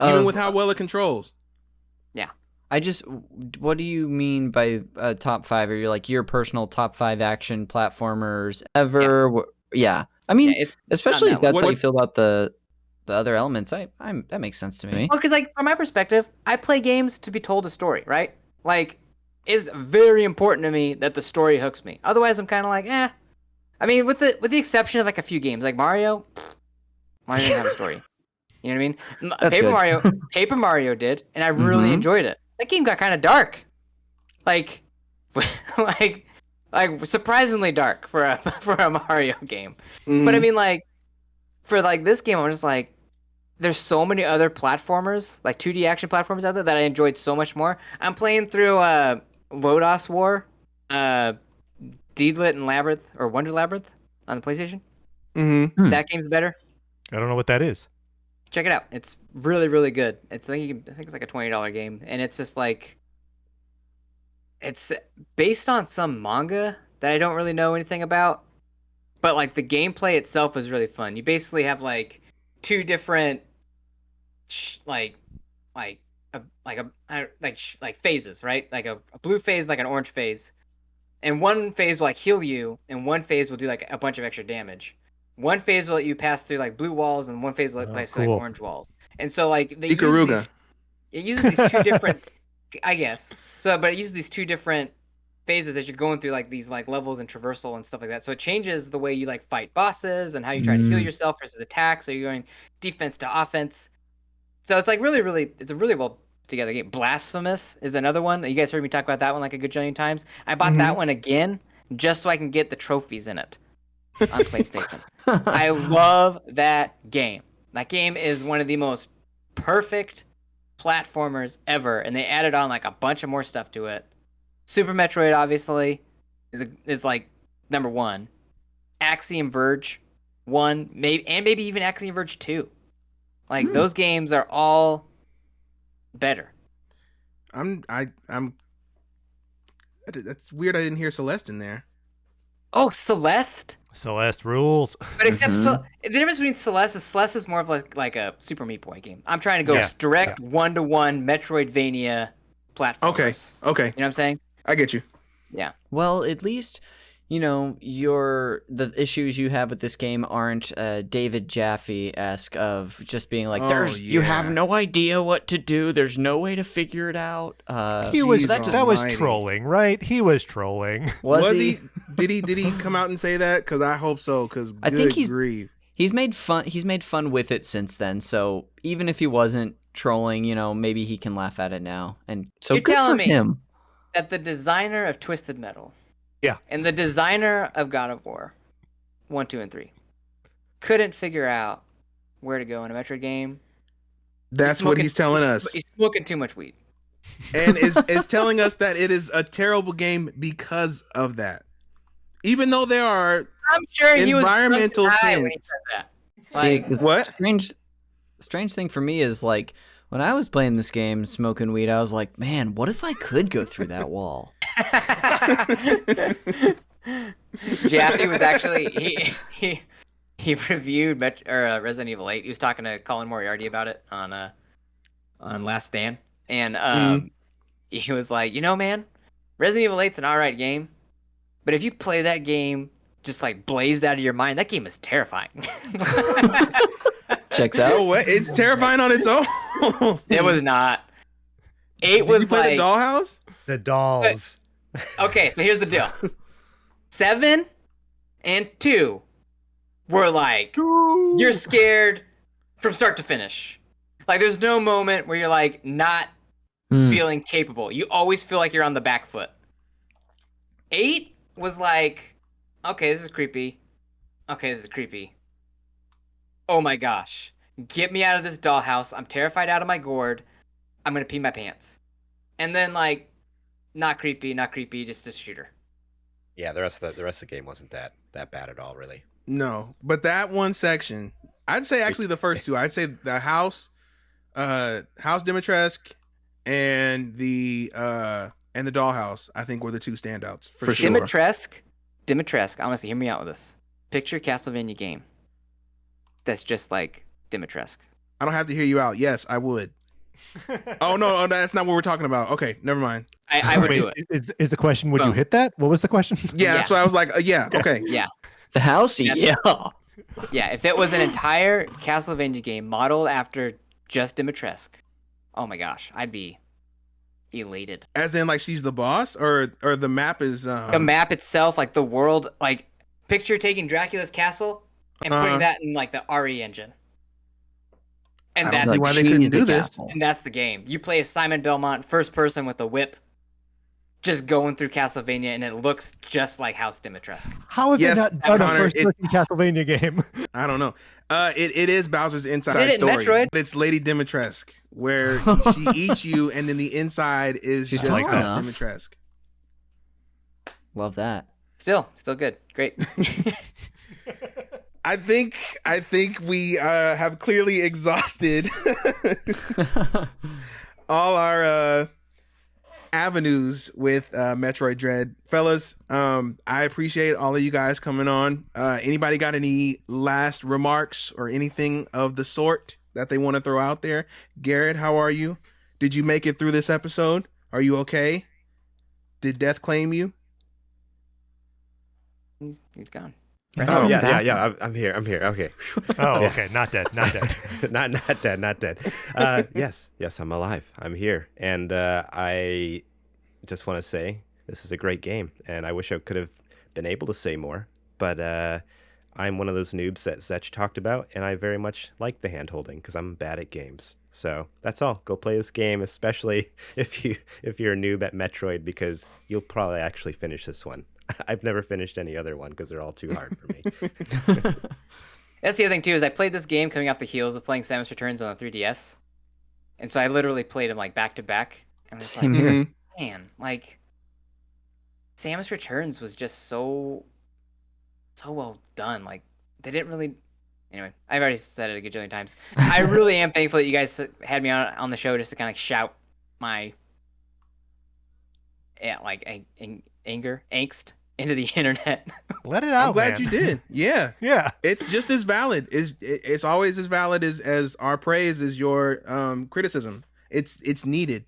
Even with how well it controls? Yeah. What do you mean by top 5? Are you like your personal top 5 action platformers ever? Yeah. I mean, it's especially if that that's how you feel about the other elements. That makes sense to me. Well, because like from my perspective, I play games to be told a story, right? Like, it's very important to me that the story hooks me. Otherwise, I'm kind of like, eh. I mean, with the exception of like a few games, like Mario didn't have a story. You know what I mean? Paper Mario did, and I really enjoyed it. That game got kind of dark, like, like surprisingly dark for a Mario game. But I mean, like, for like this game, I'm just like, there's so many other platformers, like 2D action platformers out there that I enjoyed so much more. I'm playing through Lodos War, Deedlit and Labyrinth, or Wonder Labyrinth on the PlayStation. That game's better. I don't know what that is. Check it out. It's really, really good. I think it's like a $20 game, and it's just like, it's based on some manga that I don't really know anything about, but like the gameplay itself is really fun. You basically have like two different like phases, right? Like a blue phase, like an orange phase, and one phase will like heal you, and one phase will do like a bunch of extra damage. One phase will let you pass through like blue walls, and one phase will let you pass through like orange walls. And so like it uses these two different, I guess. So, but it uses these two different phases as you're going through like these like levels and traversal and stuff like that. So it changes the way you like fight bosses and how you try to heal yourself versus attack. So you're going defense to offense. So it's like it's a really well together game. Blasphemous is another one. You guys heard me talk about that one like a gajillion times. I bought that one again just so I can get the trophies in it on PlayStation. I love that game. That game is one of the most perfect platformers ever, and they added on like a bunch of more stuff to it. Super Metroid obviously is like number 1. Axiom Verge 1, maybe even Axiom Verge 2. Like those games are all better. That's weird. I didn't hear Celeste in there. Oh, Celeste. Celeste rules. But except the difference between Celeste is more of like a Super Meat Boy game. I'm trying to go direct 1-to-1 Metroidvania platformers. Okay. You know what I'm saying? I get you. Yeah. Well, at least, you know, the issues you have with this game aren't David Jaffe-esque of just being like, you have no idea what to do. There's no way to figure it out. That was trolling, right? He was trolling. Was he? Did he come out and say that? Because I hope so. Because I think he's made fun with it since then. So even if he wasn't trolling, you know, maybe he can laugh at it now. And so you're good telling for me him. that the designer of Twisted Metal, and the designer of God of War 1, 2, and 3 couldn't figure out where to go in a Metroid game. That's what he's telling us. He's smoking too much weed. And is telling us that it is a terrible game because of that. Even though there are I'm sure he environmental was things. when he said that. Like, the what? Strange thing for me is like when I was playing this game, smoking weed, I was like, man, what if I could go through that wall? Jaffe was actually he reviewed Resident Evil 8. He was talking to Colin Moriarty about it on Last Stand, and he was like, you know, man, Resident Evil 8's an alright game, but if you play that game just like blazed out of your mind, that game is terrifying. Checks out. It's terrifying on its own. It was not. 8 Did was you play like the Dollhouse? The dolls. Okay, so here's the deal. 7 and 2 were like, you're scared from start to finish. Like, there's no moment where you're like not feeling capable. You always feel like you're on the back foot. 8 was like, okay, this is creepy. Okay, this is creepy. Oh my gosh. Get me out of this dollhouse. I'm terrified out of my gourd. I'm gonna pee my pants. And then like, not creepy, just a shooter. Yeah, the rest of the game wasn't that bad at all, really. No, but that one section, I'd say actually the first two. I'd say the House Dimitrescu, and the Dollhouse, I think were the two standouts for sure. Dimitrescu, honestly, hear me out with this. Picture a Castlevania game that's just like Dimitrescu. I don't have to hear you out. Yes, I would. Oh no, that's not what we're talking about. Okay, never mind. I would Wait, do it. Is the question, would you Boom. hit that? What was the question? Yeah, that's why I was like, yeah, okay. Yeah. The house? That's- Yeah. Yeah, if it was an entire Castlevania game modeled after just Dimitrescu, oh my gosh, I'd be elated. As in, like, she's the boss, or the map is The map itself, like the world, like picture taking Dracula's castle and putting that in like the RE engine. And I don't that's see why they couldn't she's the do this. castle. and that's the game. You play as Simon Belmont, first person with a whip, just going through Castlevania, and it looks just like House Dimitrescu. How is Yes, it not done a Connor, first-person Castlevania game? I don't know. It is Bowser's inside Did it in story. Metroid? It's Lady Dimitrescu, where she eats you, and then the inside is She's just tall House enough. Dimitrescu. Love that. Still good. Great. I think we have clearly exhausted all our avenues with Metroid Dread. Fellas, I appreciate all of you guys coming on. Anybody got any last remarks or anything of the sort that they want to throw out there? Garrett, how are you? Did you make it through this episode? Are you okay? Did death claim you? He's gone. Oh yeah. I'm here. Okay. Oh, okay. Not dead. Not dead. not dead. Yes, I'm alive. I'm here, and I just want to say this is a great game, and I wish I could have been able to say more, but I'm one of those noobs that Zech talked about, and I very much like the hand holding because I'm bad at games. So that's all. Go play this game, especially if you're a noob at Metroid, because you'll probably actually finish this one. I've never finished any other one because they're all too hard for me. That's the other thing too, is I played this game coming off the heels of playing Samus Returns on the 3DS, and so I literally played them like back to back. And it's Same like, here. man, like Samus Returns was just so well done. Like they didn't really. Anyway, I've already said it a gajillion times. I really am thankful that you guys had me on the show just to kind of shout my anger, angst into the internet. Let it out, I'm glad man. you did. Yeah. Yeah. It's just as valid. It's always as valid as our praise is your criticism. It's needed.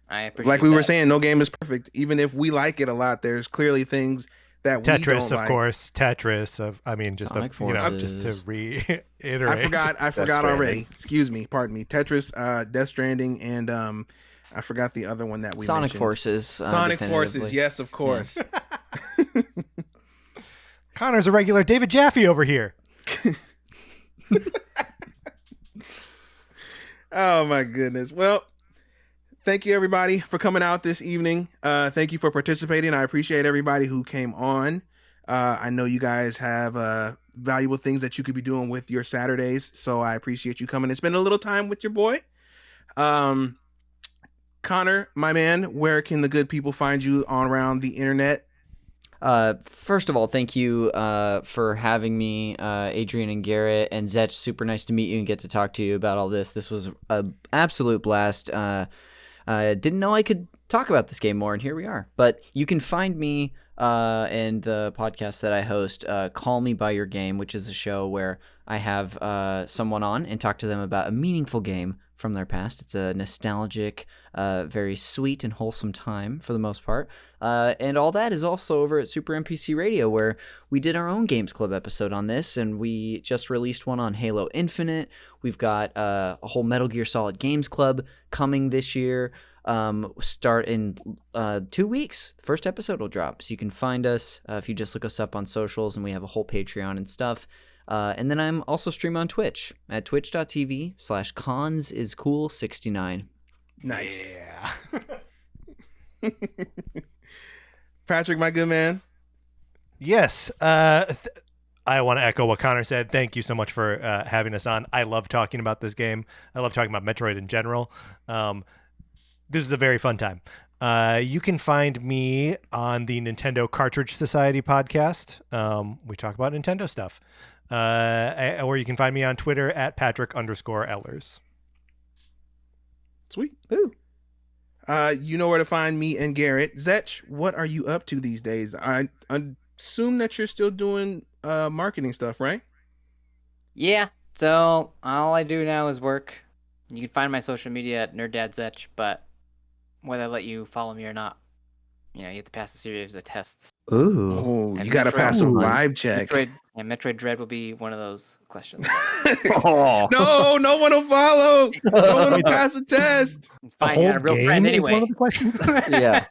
I appreciate Like we were that. saying, no game is perfect. Even if we like it a lot, there's clearly things that we don't Tetris, of like. course. Tetris. I mean, just Sonic just to Forces. reiterate. I forgot Stranding. already. Excuse me. Pardon me. Tetris, Death Stranding, and I forgot the other one that we Sonic mentioned. Forces. Sonic Forces. definitively. Yes, of course. Connor's a regular David Jaffe over here. Oh my goodness. Well, thank you everybody for coming out this evening. Thank you for participating. I appreciate everybody who came on. I know you guys have valuable things that you could be doing with your Saturdays, so I appreciate you coming and spending a little time with your boy. Conner, my man, where can the good people find you on around the internet? First of all, thank you for having me, Adrian and Garrett and Zech. Super nice to meet you and get to talk to you about all this. This was an absolute blast. Didn't know I could talk about this game more, and here we are. But you can find me and the podcast that I host, Call Me By Your Game, which is a show where I have someone on and talk to them about a meaningful game from their past. It's a nostalgic, very sweet and wholesome time for the most part. And all that is also over at Super NPC Radio, where we did our own Games Club episode on this, and we just released one on Halo Infinite. We've got a whole Metal Gear Solid Games Club coming this year. Start in 2 weeks. The first episode will drop. So you can find us if you just look us up on socials, and we have a whole Patreon and stuff. And then I'm also stream on Twitch at twitch.tv/consiscool69. Nice. Yeah. Patrick, my good man. Yes. I want to echo what Connor said. Thank you so much for having us on. I love talking about this game. I love talking about Metroid in general. This is a very fun time. You can find me on the Nintendo Cartridge Society podcast. We talk about Nintendo stuff. Or you can find me on Twitter at Patrick_Ehlers. Sweet. Ooh. You know where to find me and Garrett. Zech, what are you up to these days? I assume that you're still doing marketing stuff, right? Yeah. So all I do now is work You can find my social media at NerdDadZech, but whether I let you follow me or not, you have to pass a series of tests. Ooh. Oh, And you got to Metroid- pass a Ooh. vibe check. Metroid Dread will be one of those questions. Oh. No, no one will follow. No one will pass the test. It's The fine, you're whole not a real game friend is anyway. one of the questions. Yeah.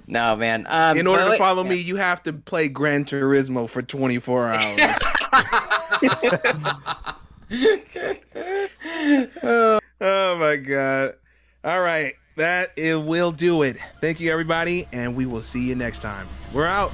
No, man. In order but to wait- follow me, you have to play Gran Turismo for 24 hours. Oh my God. All right. It will do it. Thank you, everybody, and we will see you next time. We're out.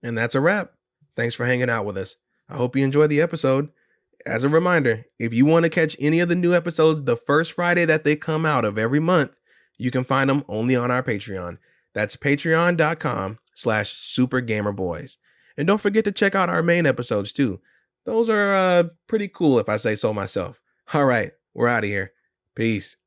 And that's a wrap. Thanks for hanging out with us. I hope you enjoyed the episode. As a reminder, if you want to catch any of the new episodes the first Friday that they come out of every month, you can find them only on our Patreon. That's patreon.com/supergamerboys. And don't forget to check out our main episodes too. Those are pretty cool if I say so myself. All right, we're out of here. Peace.